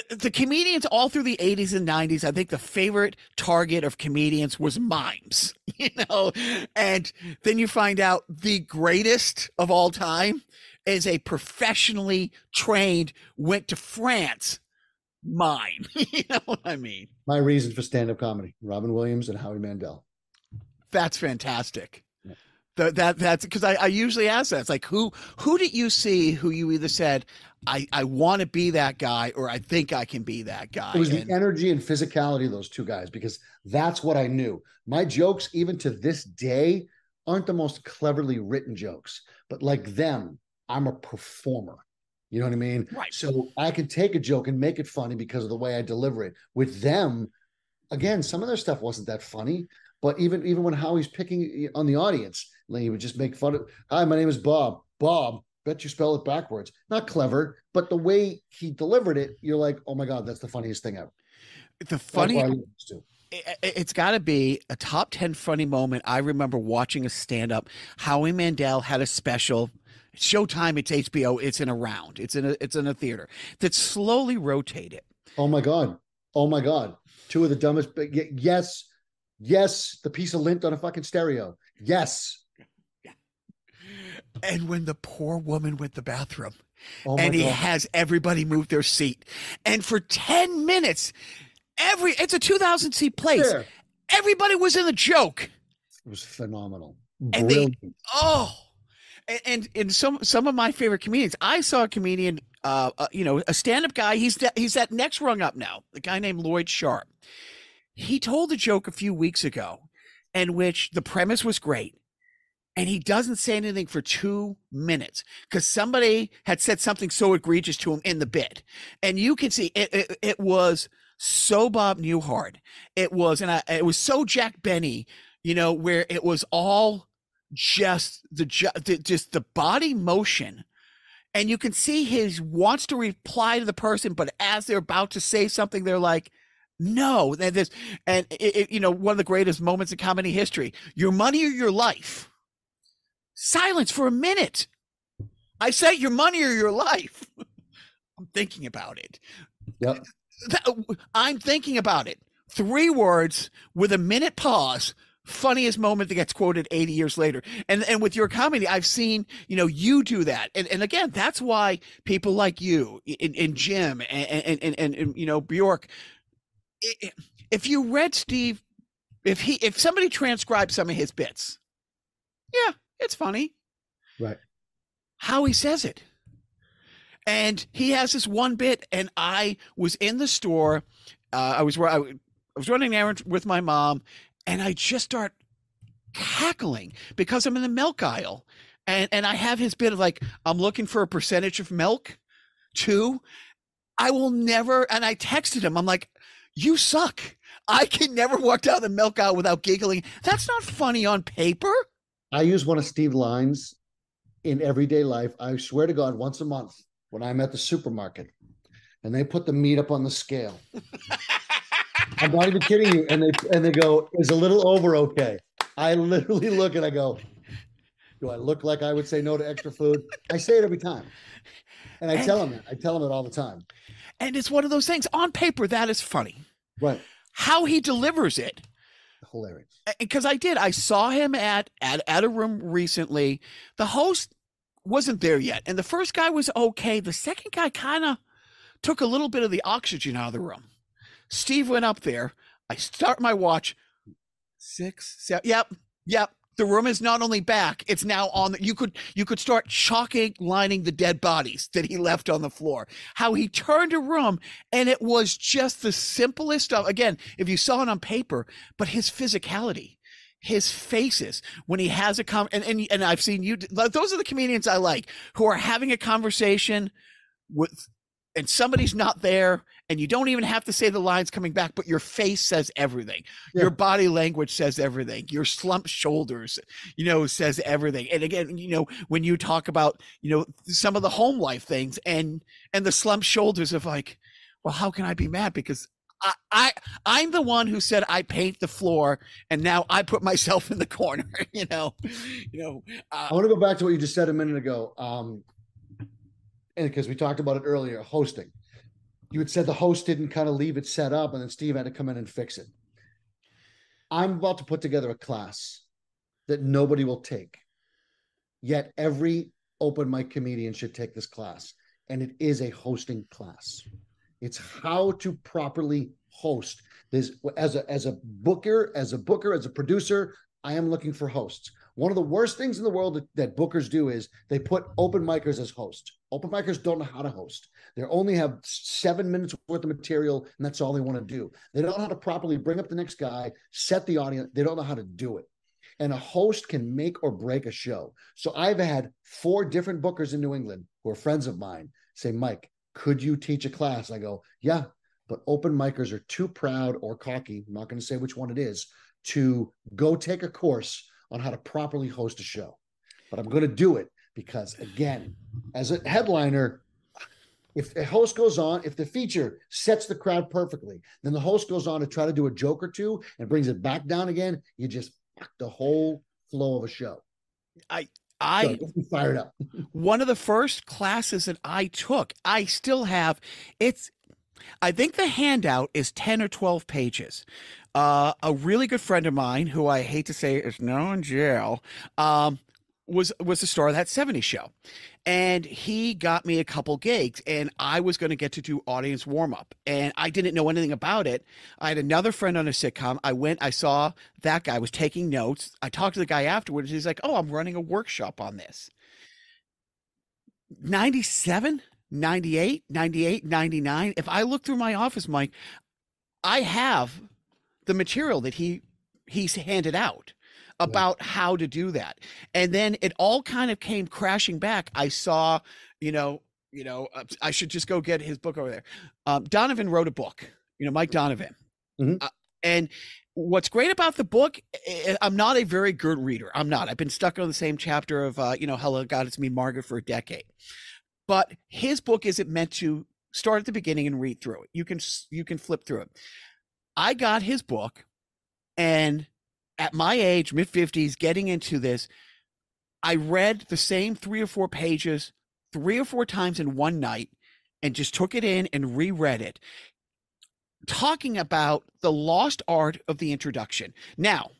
The comedians all through the 80s and 90s, I think the favorite target of comedians was mimes, and then you find out the greatest of all time is a professionally trained, went to France mime. You know what I mean? My reason for stand-up comedy, Robin Williams and Howie Mandel. That's fantastic. Yeah. That's because I usually ask that. It's like, who did you see who you either said, I want to be that guy, or I think I can be that guy? It was the energy and physicality of those two guys, because that's what I knew. My jokes, even to this day, aren't the most cleverly written jokes, but like them, I'm a performer. You know what I mean? Right. So I can take a joke and make it funny because of the way I deliver it. With them, again, some of their stuff wasn't that funny, but even when Howie's picking on the audience, like he would just make fun of, hi, my name is Bob. Bob, bet you spell it backwards. Not clever, but the way he delivered it, you're like, oh my God, that's the funniest thing ever. The funny, it's got to be a top 10 funny moment. I remember watching a stand-up. Howie Mandel had a special. Showtime, it's HBO, it's in a round. It's in a theater that slowly rotated. Oh my God. Oh my God. Two of the dumbest, yes. Yes. The piece of lint on a fucking stereo. Yes. And when the poor woman went to the bathroom and he has everybody move their seat. And for 10 minutes, it's a 2,000 seat place. Yeah. Everybody was in the joke. It was phenomenal. Brilliant. And some of my favorite comedians, I saw a comedian, a stand-up guy. He's that next rung up now. The guy named Lloyd Sharp. He told a joke a few weeks ago, in which the premise was great, and he doesn't say anything for 2 minutes because somebody had said something so egregious to him in the bit, and you can see it was so Bob Newhart. It was so Jack Benny, where it was all just the body motion, and you can see he wants to reply to the person, but as they're about to say something, they're like, no. One of the greatest moments in comedy history, your money or your life. Silence for a minute. I say your money or your life. I'm thinking about it. Yep. I'm thinking about it. 3 words with a minute pause. Funniest moment that gets quoted 80 years later. And with your comedy, I've seen, you do that. And again, that's why people like you and Jim and Bjork, if you read Steve, if somebody transcribed some of his bits, yeah, it's funny. Right. How he says it. And he has this one bit, and I was in the store. I was running an errand with my mom, and I just start cackling because I'm in the milk aisle. And I have his bit of like, I'm looking for a percentage of milk too. I will never, and I texted him, I'm like, you suck. I can never walk down the milk aisle without giggling. That's not funny on paper. I use one of Steve's lines in everyday life. I swear to God, once a month when I'm at the supermarket and they put the meat up on the scale. I'm not even kidding you. And they go, is a little over okay? I literally look and I go, do I look like I would say no to extra food? I say it every time. And I tell him that. I tell him it all the time. And it's one of those things. On paper, that is funny. Right. How he delivers it. Hilarious. Because I saw him at a room recently. The host wasn't there yet. And the first guy was okay. The second guy kind of took a little bit of the oxygen out of the room. Steve went up there. I start my watch. 6, 7. Yep. The room is not only back, it's now on. You could start chalking lining the dead bodies that he left on the floor. How he turned a room, and it was just the simplest stuff. Again, if you saw it on paper, but his physicality, his faces when he has a and I've seen you. Those are the comedians I like, who are having a conversation with, and somebody's not there, and you don't even have to say the lines coming back, but your face says everything. Yeah. Your body language says everything. Your slumped shoulders, says everything. And again, when you talk about, some of the home life things and the slumped shoulders of like, well, how can I be mad? Because I'm the one who said I paint the floor, and now I put myself in the corner, I want to go back to what you just said a minute ago. And because we talked about it earlier, hosting. You had said the host didn't kind of leave it set up, and then Steve had to come in and fix it. I'm about to put together a class that nobody will take. Yet every open mic comedian should take this class. And it is a hosting class. It's how to properly host. There's, as a booker, as a producer, I am looking for hosts. One of the worst things in the world that bookers do is they put open micers as hosts. Open micers don't know how to host. They only have 7 minutes worth of material, and that's all they want to do. They don't know how to properly bring up the next guy, set the audience. They don't know how to do it. And a host can make or break a show. So I've had 4 different bookers in New England who are friends of mine say, Mike, could you teach a class? I go, yeah, but open micers are too proud or cocky, I'm not going to say which one it is, to go take a course on how to properly host a show. But I'm going to do it because, again, as a headliner, if the host goes on, if the feature sets the crowd perfectly, then the host goes on to try to do a joke or two and brings it back down again, you just fuck the whole flow of a show. I fired up. One of the first classes that I took, I still have, I think the handout is 10 or 12 pages. A really good friend of mine, who I hate to say is now in jail, was the star of that 70s show. And he got me a couple gigs, and I was going to get to do audience warm-up. And I didn't know anything about it. I had another friend on a sitcom. I saw that guy was taking notes. I talked to the guy afterwards. He's like, oh, I'm running a workshop on this. 97, 98, 98, 99. If I look through my office, Mike, I have the material that he's handed out about how to do that. And then it all kind of came crashing back. I saw, I should just go get his book over there. Donovan wrote a book, Mike Donovan. Mm-hmm. And what's great about the book, I'm not a very good reader. I'm not. I've been stuck on the same chapter of, Hello, God, It's Me, Margaret for a decade. But his book isn't meant to start at the beginning and read through it. You can flip through it. I got his book, and at my age, mid-50s, getting into this, I read the same 3 or 4 pages 3 or 4 times in one night and just took it in and reread it, talking about the lost art of the introduction. Now,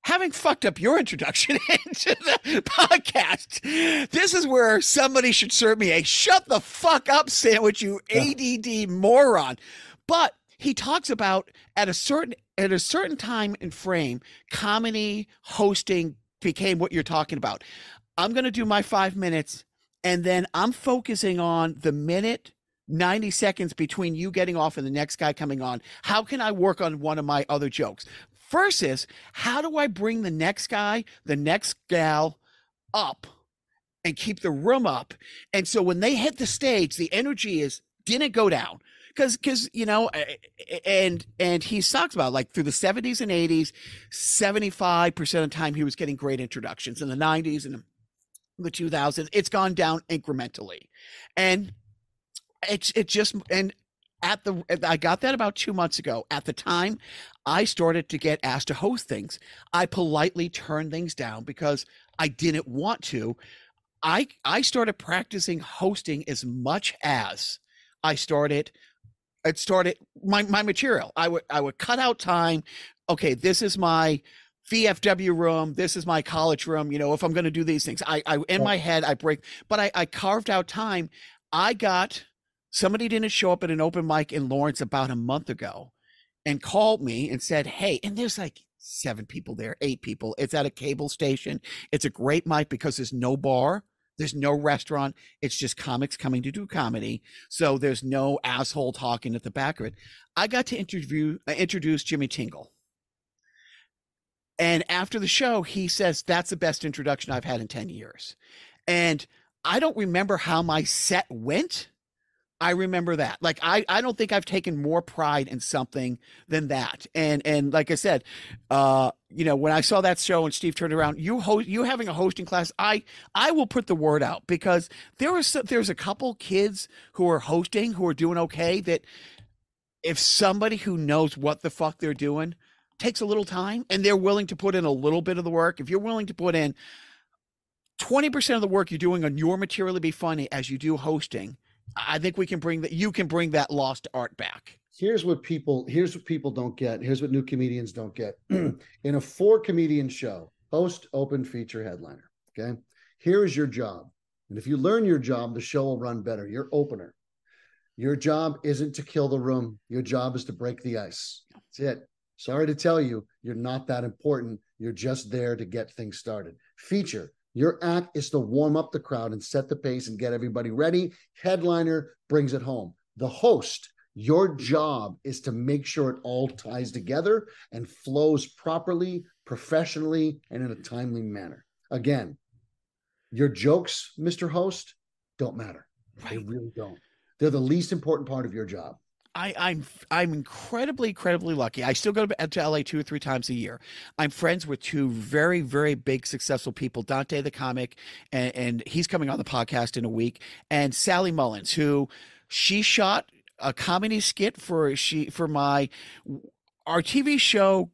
having fucked up your introduction into the podcast, this is where somebody should serve me a shut the fuck up sandwich, you ADD moron. But he talks about at a certain time and frame, comedy hosting became what you're talking about. I'm going to do my 5 minutes, and then I'm focusing on the minute, 90 seconds between you getting off and the next guy coming on. How can I work on one of my other jokes? Versus, how do I bring the next guy, the next gal up and keep the room up? And so when they hit the stage, the energy didn't go down. Because and he talks about, like, through the 70s and 80s, 75% of the time he was getting great introductions. In the 90s and the 2000s, it's gone down incrementally. And I got that about 2 months ago. At the time I started to get asked to host things, I politely turned things down because I didn't want to. I started practicing hosting as much as I started my material. I would cut out time. Okay, this is my VFW room. This is my college room. If I'm going to do these things, I in my head, I break, but I carved out time. Somebody didn't show up at an open mic in Lawrence about a month ago and called me and said, hey, and there's like 7 people there, 8 people. It's at a cable station. It's a great mic because there's no bar. There's no restaurant. It's just comics coming to do comedy. So there's no asshole talking at the back of it. I got to introduce Jimmy Tingle. And after the show, he says, that's the best introduction I've had in 10 years. And I don't remember how my set went. I remember that. Like, I don't think I've taken more pride in something than that. And like I said, when I saw that show and Steve turned around, you having a hosting class, I will put the word out, because there's a couple kids who are hosting who are doing okay, that if somebody who knows what the fuck they're doing takes a little time and they're willing to put in a little bit of the work, if you're willing to put in 20% of the work you're doing on your material to be funny as you do hosting, I think you can bring that lost art back. Here's what people don't get. Here's what new comedians don't get. In a 4-comedian show, host, open, feature, headliner. Okay. Here is your job. And if you learn your job, the show will run better. Your opener. Your job isn't to kill the room. Your job is to break the ice. That's it. Sorry to tell you, you're not that important. You're just there to get things started. Feature. Your act is to warm up the crowd and set the pace and get everybody ready. Headliner brings it home. The host, your job is to make sure it all ties together and flows properly, professionally, and in a timely manner. Again, your jokes, Mr. Host, don't matter. Right. They really don't. They're the least important part of your job. I'm incredibly lucky. I still go to LA 2 or 3 times a year. I'm friends with 2 very, very big, successful people, Dante the comic, and he's coming on the podcast in a week, and Sally Mullins, who she shot a comedy skit for our TV show.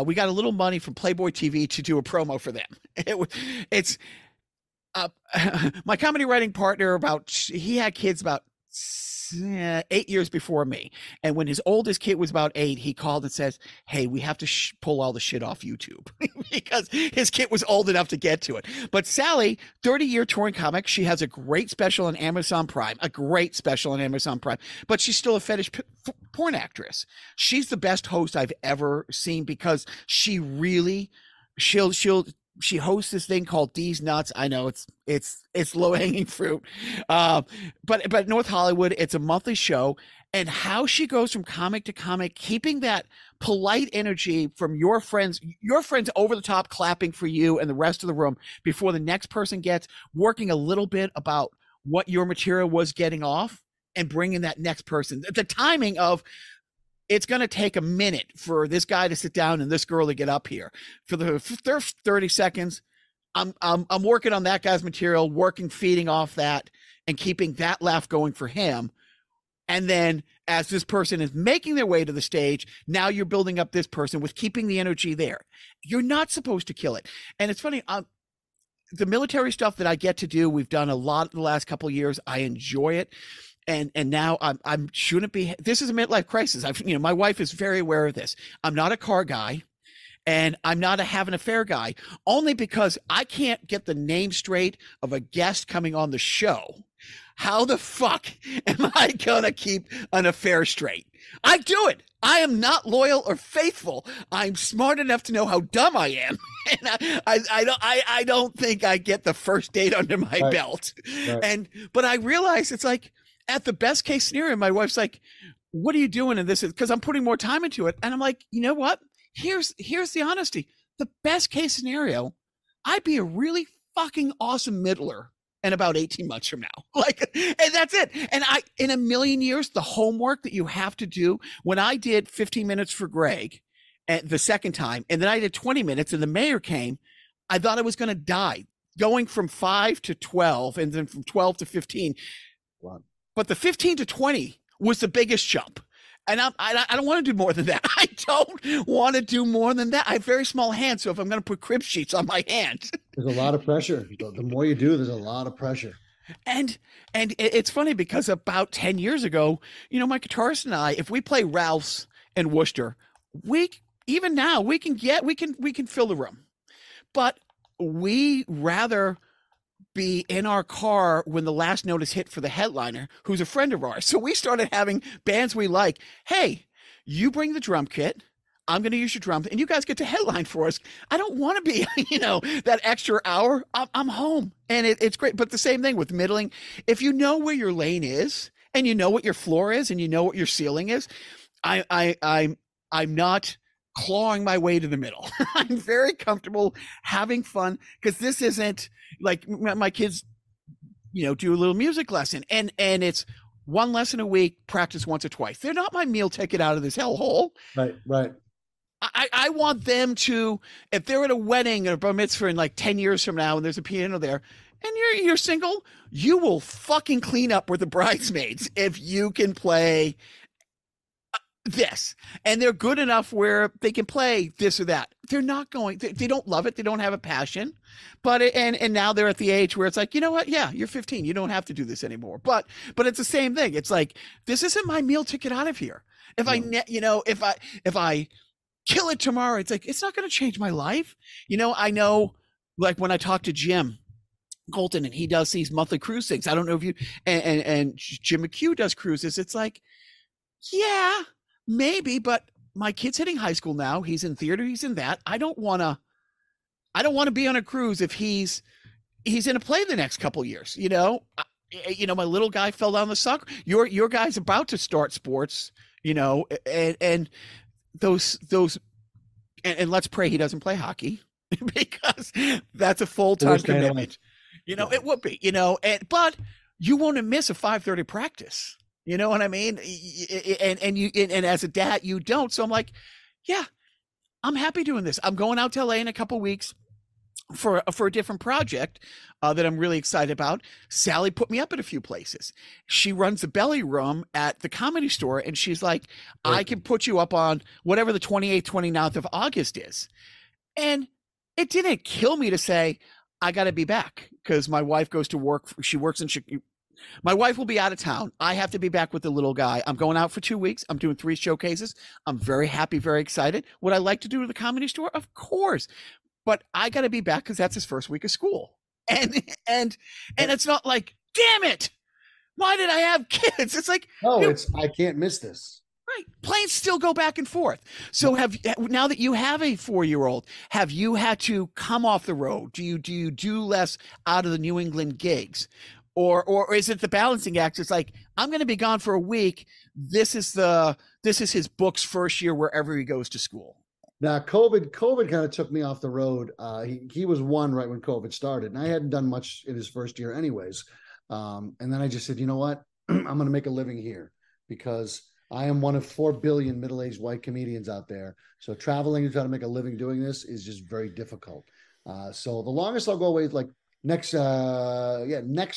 We got a little money from Playboy TV to do a promo for them. It's my comedy writing partner, he had kids about 8 years before me, and when his oldest kid was about 8, he called and says, hey, we have to pull all the shit off YouTube because his kid was old enough to get to it. But Sally, 30-year touring comic, she has a great special on Amazon Prime, but she's still a fetish porn actress. She's the best host I've ever seen, because she hosts this thing called D's Nuts. I know it's low hanging fruit. But North Hollywood, it's a monthly show, and how she goes from comic to comic, keeping that polite energy from your friends over the top, clapping for you and the rest of the room before the next person gets, working a little bit about what your material was getting off and bringing that next person. The timing of, it's going to take a minute for this guy to sit down and this girl to get up here. For the first 30 seconds, I'm working on that guy's material, feeding off that and keeping that laugh going for him. And then as this person is making their way to the stage, now you're building up this person with keeping the energy there. You're not supposed to kill it. And it's funny, the military stuff that I get to do, we've done a lot the last couple of years. I enjoy it. And now I'm shouldn't be. This is a midlife crisis. My wife is very aware of this. I'm not a car guy, and I'm not a have an affair guy, only because I can't get the name straight of a guest coming on the show. How the fuck am I gonna keep an affair straight? I do it. I am not loyal or faithful. I'm smart enough to know how dumb I am, and I don't think I get the first date under my belt. Right. But I realize it's like, at the best case scenario, my wife's like, what are you doing in this? Because I'm putting more time into it. And I'm like, you know what? Here's the honesty. The best case scenario, I'd be a really fucking awesome middler in about 18 months from now. And that's it. And in a million years, the homework that you have to do, when I did 15 minutes for Greg the second time, and then I did 20 minutes and the mayor came, I thought I was going to die, going from 5 to 12 and then from 12 to 15. Wow. But the 15 to 20 was the biggest jump. And I don't want to do more than that. I don't want to do more than that. I have very small hands, so if I'm going to put crib sheets on my hands. There's a lot of pressure. The more you do, there's a lot of pressure. And it's funny because about 10 years ago, my guitarist and I, if we play Ralph's in Worcester, even now we can fill the room. But we rather be in our car when the last note is hit for the headliner, who's a friend of ours. So we started having bands we like. Hey, you bring the drum kit, I'm going to use your drums and you guys get to headline for us. I don't want to be, that extra hour. I'm home and it's great. But the same thing with middling. If you know where your lane is and you know what your floor is and you know what your ceiling is, I'm not clawing my way to the middle. I'm very comfortable having fun because this isn't like my kids, do a little music lesson and it's one lesson a week, practice once or twice. They're not my meal ticket out of this hellhole. Right. I want them to, if they're at a wedding or a bar mitzvah in like 10 years from now and there's a piano there and you're single, you will fucking clean up with the bridesmaids if you can play this. And they're good enough where they can play this or that. They're not going, they don't love it. They don't have a passion, but, and now they're at the age where it's like, you know what? Yeah, you're 15. You don't have to do this anymore. But it's the same thing. It's like, this isn't my meal ticket out of here. If I kill it tomorrow, it's like, it's not going to change my life. I know, like when I talk to Jim Colton and he does these monthly cruise things. I don't know if you, and Jim McHugh does cruises. It's like, yeah, maybe, but my kid's hitting high school now. He's in theater. He's in that. I don't want to be on a cruise if he's in a play the next couple years, my little guy fell down the sucker. Your guy's about to start sports, and those, and let's pray he doesn't play hockey because that's a full-time commitment. It would be, but you won't miss a 5:30 practice. You know what I mean? And as a dad, you don't. So I'm like, yeah, I'm happy doing this. I'm going out to LA in a couple weeks for a different project that I'm really excited about. Sally put me up at a few places. She runs the belly room at the Comedy Store. And she's like, I can put you up on whatever the 28th, 29th of August is. And it didn't kill me to say, I got to be back because my wife goes to work. She works in Chicago. My wife will be out of town. I have to be back with the little guy. I'm going out for 2 weeks. I'm doing 3 showcases. I'm very happy, very excited. Would I like to do to the Comedy Store? Of course. But I got to be back because that's his first week of school. And it's not like, damn it, why did I have kids? It's like, no, I can't miss this. Right. Planes still go back and forth. So now that you have a 4-year-old, have you had to come off the road? Do you do less out of the New England gigs? Or is it the balancing act? It's like, I'm going to be gone for a week. This is his book's first year wherever he goes to school. Now, COVID kind of took me off the road. He was 1 right when COVID started, and I hadn't done much in his first year anyways. And then I just said, you know what? I'm going to make a living here because I am one of 4 billion middle-aged white comedians out there. So traveling to try to make a living doing this is just very difficult. So the longest I'll go away is like next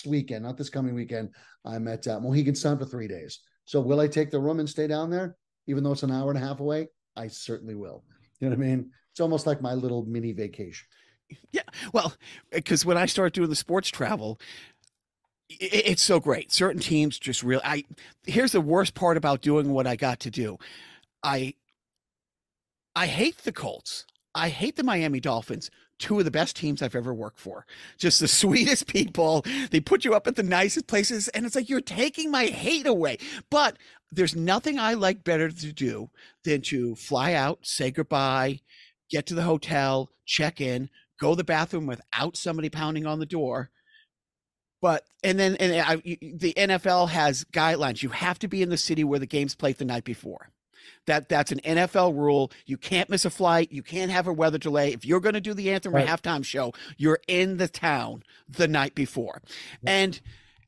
weekend, not this coming weekend. I'm at Mohegan Sun for 3 days. So will I take the room and stay down there, even though it's an hour and a half away? I certainly will. You know what I mean? It's almost like my little mini vacation. Yeah. Well, because when I start doing the sports travel, it's so great. Certain teams just really, here's the worst part about doing what I got to do. I hate the Colts. I hate the Miami Dolphins. 2 of the best teams I've ever worked for. Just the sweetest people. They put you up at the nicest places. And it's like, you're taking my hate away. But there's nothing I like better to do than to fly out, say goodbye, get to the hotel, check in, go to the bathroom without somebody pounding on the door. The NFL has guidelines. You have to be in the city where the game's played the night before. That's an NFL rule. You can't miss a flight. You can't have a weather delay. If you're going to do the anthem or halftime show, you're in the town the night before. And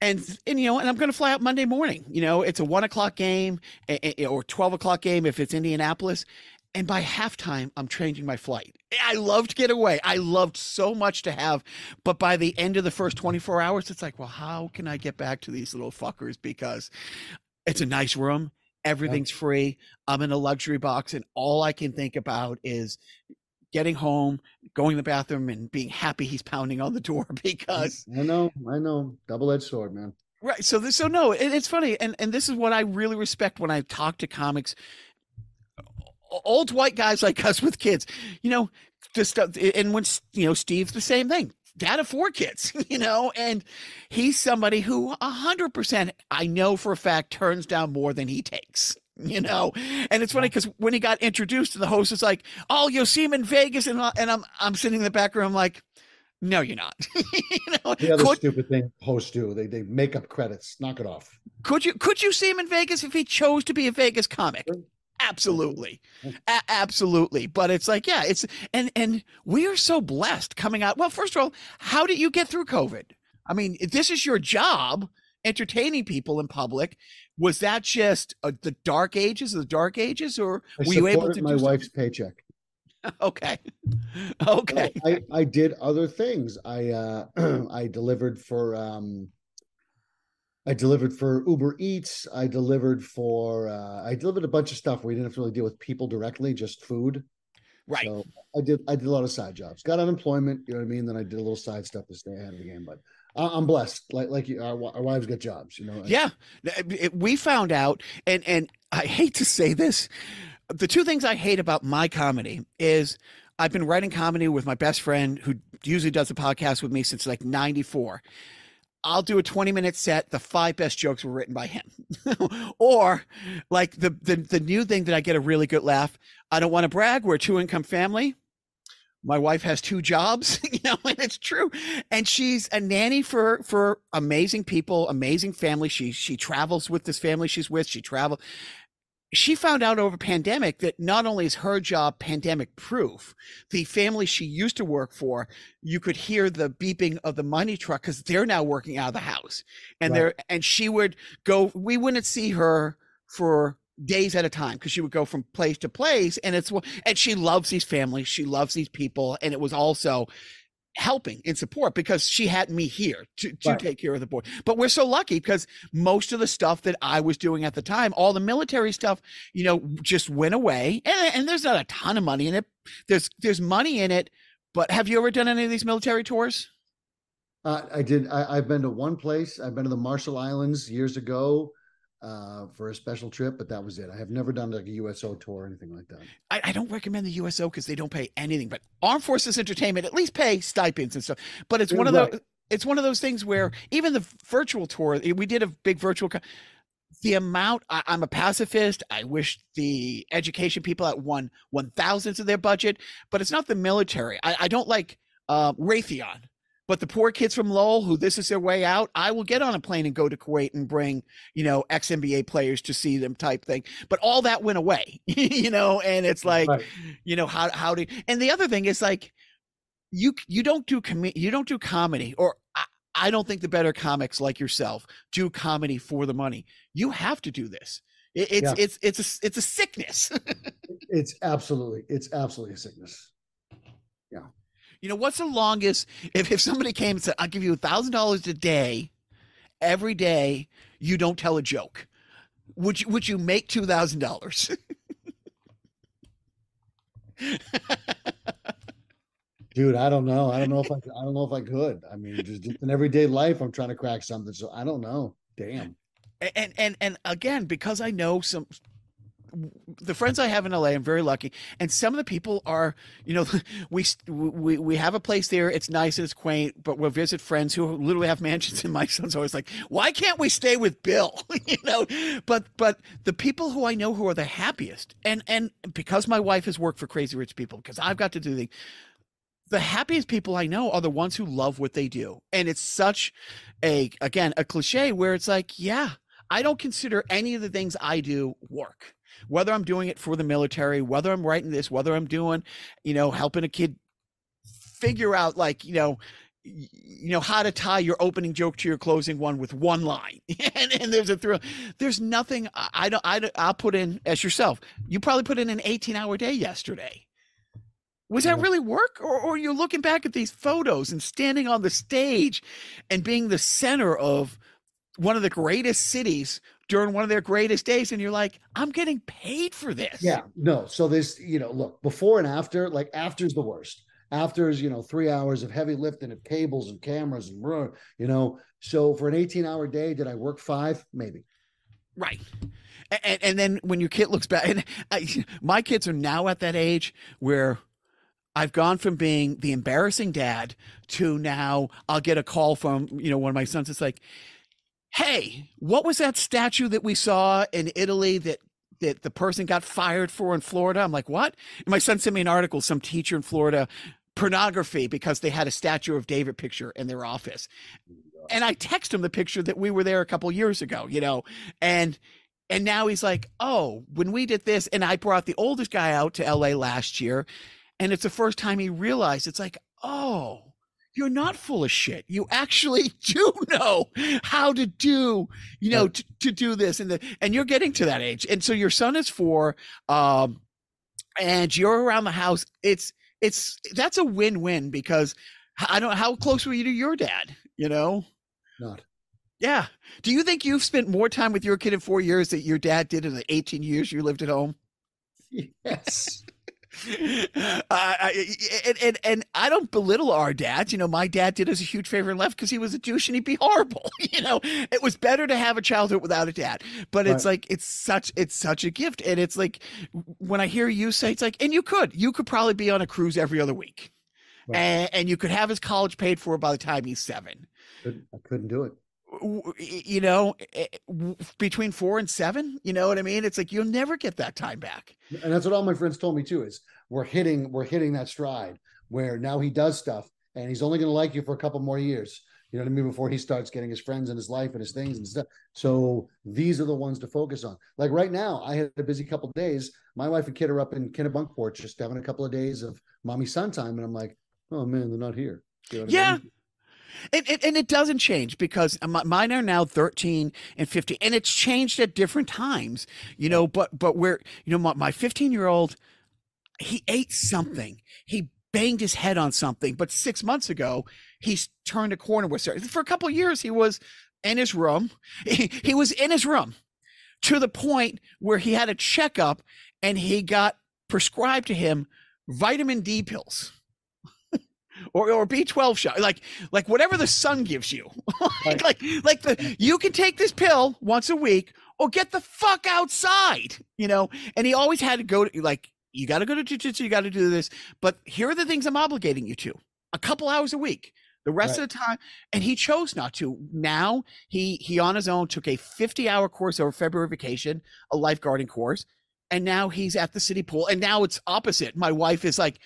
I'm going to fly out Monday morning. It's a 1:00 game or 12:00 game if it's Indianapolis. And by halftime, I'm changing my flight. I love to get away. I loved so much to have. But by the end of the first 24 hours, it's like, well, how can I get back to these little fuckers? Because it's a nice room. Everything's free. I'm in a luxury box. And all I can think about is getting home, going to the bathroom, and being happy he's pounding on the door because I know. Double-edged sword, man. Right. So no, it's funny. And this is what I really respect when I talk to comics. Old white guys like us with kids, and when, Steve's the same thing, dad of 4 kids, and he's somebody who 100% I know for a fact turns down more than he takes. And it's funny because when he got introduced, the host is like, "Oh, you'll see him in Vegas," and I'm sitting in the background, I'm like, "No, you're not." The other stupid thing hosts do, they make up credits. Knock it off. Could you see him in Vegas if he chose to be a Vegas comic? Absolutely. Absolutely. But it's like, yeah, and we are so blessed coming out. Well, first of all, how did you get through COVID? I mean, this is your job, entertaining people in public. Was that just the dark ages, or were you able to my wife's paycheck? Okay. I did other things. I delivered for Uber Eats. I delivered a bunch of stuff where we didn't have to really deal with people directly, just food. Right. So I did a lot of side jobs. Got unemployment, you know what I mean? Then I did a little side stuff to stay ahead of the game. But I'm blessed. Like you, our wives get jobs, Yeah. We found out, and I hate to say this, the two things I hate about my comedy is I've been writing comedy with my best friend who usually does the podcast with me since like 94. I'll do a 20-minute set. The 5 best jokes were written by him. Or like the new thing that I get a really good laugh. I don't want to brag. We're a 2-income family. My wife has 2 jobs, and it's true. And she's a nanny for amazing people, amazing family. She travels with this family she's with. She found out over pandemic that not only is her job pandemic proof, the family she used to work for, you could hear the beeping of the money truck because they're now working out of the house. And Right. she would go, we wouldn't see her for days at a time because she would go from place to place. And she loves these families. She loves these people. And it was also helping in support because she had me here to Right. take care of the boy. But we're so lucky because most of the stuff that I was doing at the time, all the military stuff, just went away. And there's not a ton of money in it. There's money in it. But have you ever done any of these military tours? I did. I've been to one place. I've been to the Marshall Islands years ago for a special trip, but that was it. I have never done like a USO tour or anything like that. I don't recommend the USO because they don't pay anything, but Armed Forces Entertainment at least pay stipends and stuff. But it's one of those. It's one of those things where even the virtual tour, we did a big virtual. The amount, I'm a pacifist. I wish the education people at 1/1000th of their budget, but it's not the military. I don't like Raytheon. But the poor kids from Lowell, who this is their way out, I will get on a plane and go to Kuwait and bring, ex-NBA players to see them type thing. But all that went away, and it's like, Right. How do, and the other thing is like, you don't do comedy, or I don't think the better comics like yourself do comedy for the money. You have to do this. It's a sickness. It's absolutely a sickness. Yeah. What's the longest, if somebody came and said, I'll give you $1,000 a day, every day you don't tell a joke, would you make $2,000? Dude, I don't know. I don't know if I could. I mean, just in everyday life, I'm trying to crack something. So I don't know. Damn. And again, because I know the friends I have in LA, I'm very lucky. And some of the people are, we have a place there. It's nice and it's quaint, but we'll visit friends who literally have mansions. And my son's always like, why can't we stay with Bill? But the people who I know who are the happiest, and because my wife has worked for Crazy Rich People, because I've got to do the happiest people I know are the ones who love what they do. And it's such a cliche where it's like, yeah, I don't consider any of the things I do work. Whether I'm doing it for the military, whether I'm writing this, whether I'm doing, helping a kid figure out how to tie your opening joke to your closing one with one line. and there's a thrill. There's nothing I'll put in as yourself. You probably put in an 18-hour day yesterday. Was that really work? Or you're looking back at these photos and standing on the stage and being the center of one of the greatest cities during one of their greatest days, and you're like, I'm getting paid for this. Yeah, no. So this, look, before and after, like after's the worst. After is, 3 hours of heavy lifting of cables and cameras and, so for an 18-hour day, did I work 5? Maybe. Right. And then when your kid looks back, and my kids are now at that age where I've gone from being the embarrassing dad to now I'll get a call from, one of my sons. It's like, hey, what was that statue that we saw in Italy that that the person got fired for in Florida. I'm like, what? And my son sent me an article, some teacher in Florida, pornography because they had a statue of David picture in their office. And I text him the picture that we were there a couple years ago, and now he's like, oh, when we did this, and I brought the oldest guy out to LA last year, and it's the first time he realized, it's like, oh, you're not full of shit. You actually do know how to do, to do this. And you're getting to that age. And so your son is 4, and you're around the house. That's a win-win, because I don't know, how close were you to your dad, Not. Yeah. Do you think you've spent more time with your kid in 4 years that your dad did in the 18 years you lived at home? Yes. And I don't belittle our dads. My dad did us a huge favor and left because he was a douche and he'd be horrible. It was better to have a childhood without a dad. But it's like it's such a gift. And it's like when I hear you say, it's like, and you could probably be on a cruise every other week, and you could have his college paid for by the time he's 7. I couldn't do it. Between 4 and 7, you know what I mean? It's like you'll never get that time back. And that's what all my friends told me too, is we're hitting that stride where now he does stuff and he's only going to like you for a couple more years. You know what I mean? Before he starts getting his friends and his life and his things and stuff. So these are the ones to focus on. Like right now, I had a busy couple of days. My wife and kid are up in Kennebunkport just having a couple of days of mommy son time. And I'm like, oh man, they're not here. You know what I mean? And it doesn't change because mine are now 13 and 15, and it's changed at different times, but where, my 15-year-old, he ate something. He banged his head on something, but 6 months ago, he's turned a corner with her. For a couple of years, he was in his room. He was in his room to the point where he had a checkup and he got prescribed to him vitamin D pills. Or B12 shot, like whatever the sun gives you, you can take this pill once a week or get the fuck outside, and he always had to go to, you got to go to jiu-jitsu, you got to do this, but here are the things I'm obligating you to, a couple hours a week, the rest of the time. And he chose not to. Now he on his own took a 50-hour course over February vacation, a lifeguarding course. And now he's at the city pool. And now it's opposite. My wife is like,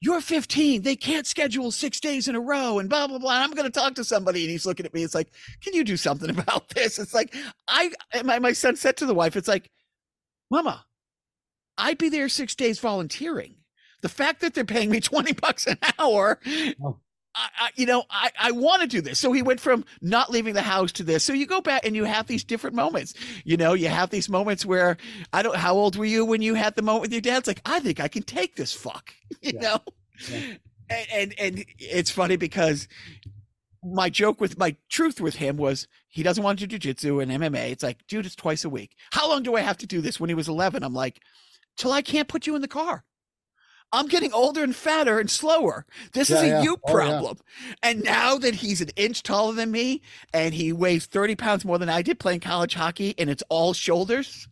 you're 15. They can't schedule 6 days in a row and blah, blah, blah. And I'm going to talk to somebody. And he's looking at me. It's like, can you do something about this? It's like, my son said to the wife, it's like, Mama, I'd be there 6 days volunteering. The fact that they're paying me $20 an hour, I want to do this. So he went from not leaving the house to this. So you go back and you have these different moments. You have these moments where how old were you when you had the moment with your dad? It's like, I think I can take this fuck, you know? Yeah. And it's funny because my truth with him was he doesn't want to do jiu-jitsu and MMA. It's like, dude, it's twice a week. How long do I have to do this? When he was 11, I'm like, till I can't put you in the car. I'm getting older and fatter and slower. This is a you problem. And now that he's an inch taller than me and he weighs 30 pounds more than I did playing college hockey and it's all shoulders,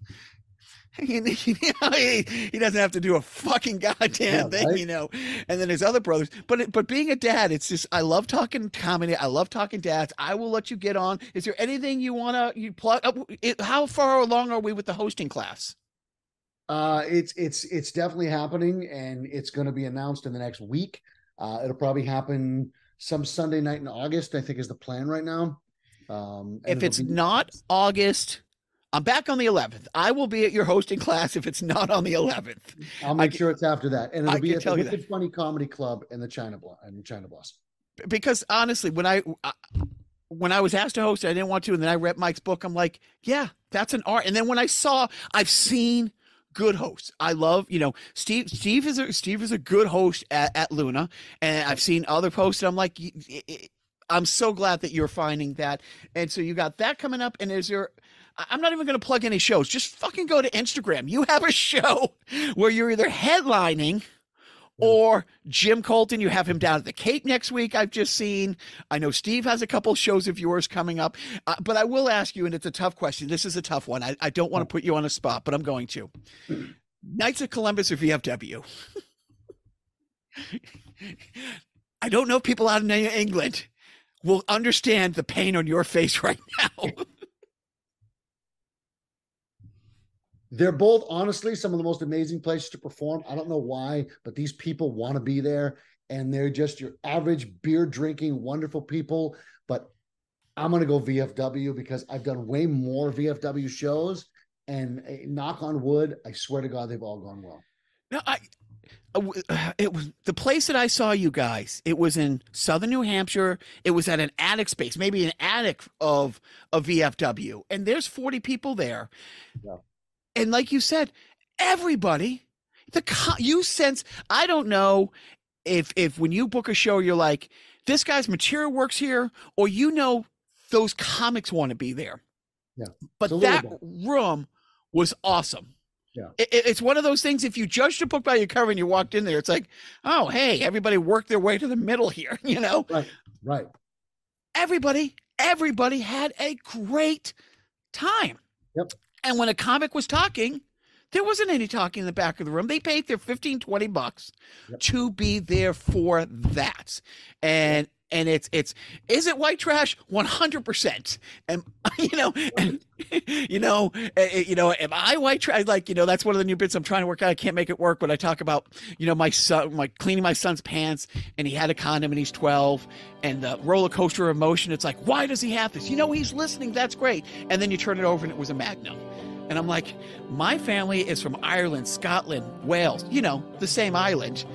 he doesn't have to do a fucking goddamn thing, right? And then his other brothers. But being a dad, it's just, I love talking comedy. I love talking dads. I will let you get on. Is there anything you want to plug? How far along are we with the hosting class? It's definitely happening, and it's going to be announced in the next week. It'll probably happen some Sunday night in August, I think is the plan right now. If it's not August, I'm back on the 11th. I will be at your hosting class if it's not on the 11th. I'll make sure it's after that. And it'll be at the Wicked Funny Comedy Club in the China Blossom. Because honestly, when I was asked to host it, I didn't want to, and then I read Mike's book. I'm like, yeah, that's an art. And then when I've seen good hosts. I love, Steve is a good host at Luna, and I've seen other posts. And I'm like, I'm so glad that you're finding that. And so you got that coming up. And I'm not even going to plug any shows. Just fucking go to Instagram. You have a show where you're either headlining or Jim Colton, you have him down at the Cape next week. I've just seen. I know Steve has a couple shows of yours coming up. But I will ask you, and it's a tough question. This is a tough one. I don't want to put you on a spot, but I'm going to. Knights of Columbus or VFW? I don't know if people out in England will understand the pain on your face right now. They're both honestly some of the most amazing places to perform. I don't know why, but these people want to be there, and they're just your average beer drinking, wonderful people. But I'm going to go VFW because I've done way more VFW shows, and knock on wood, I swear to God, they've all gone well. No, it was the place that I saw you guys. It was in Southern New Hampshire. It was at an attic space, maybe an attic of a VFW, and there's 40 people there. Yeah. And like you said, everybody, you sense. I don't know if when you book a show, you're like, this guy's material works here, or those comics want to be there. Yeah. But that room was awesome. Yeah. It's one of those things. If you judged a book by your cover and you walked in there, it's like, oh, hey, everybody worked their way to the middle here, Right. Everybody had a great time. Yep. And when a comic was talking, there wasn't any talking in the back of the room. They paid their $15-20 to be there for that. And it's is it white trash? 100%. And am I white trash? Like, that's one of the new bits I'm trying to work out. I can't make it work, but I talk about, my son, cleaning my son's pants, and he had a condom and he's 12, and the roller coaster of emotion. It's like, why does he have this? He's listening. That's great. And then you turn it over and it was a Magnum. And I'm like, my family is from Ireland, Scotland, Wales, the same island.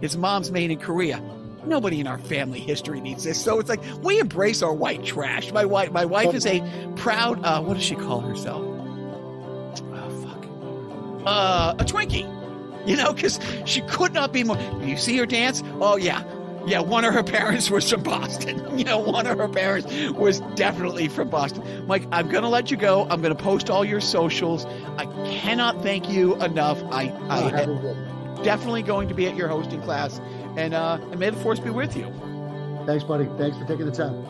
His mom's made in Korea. Nobody in our family history needs this. So it's like, we embrace our white trash. My wife is a proud, what does she call herself? A Twinkie, because she could not be more. You see her dance? Oh, yeah. Yeah, one of her parents was from Boston. One of her parents was definitely from Boston. Mike, I'm going to let you go. I'm going to post all your socials. I cannot thank you enough. I am definitely going to be at your hosting class. And may the force be with you. Thanks, buddy. Thanks for taking the time.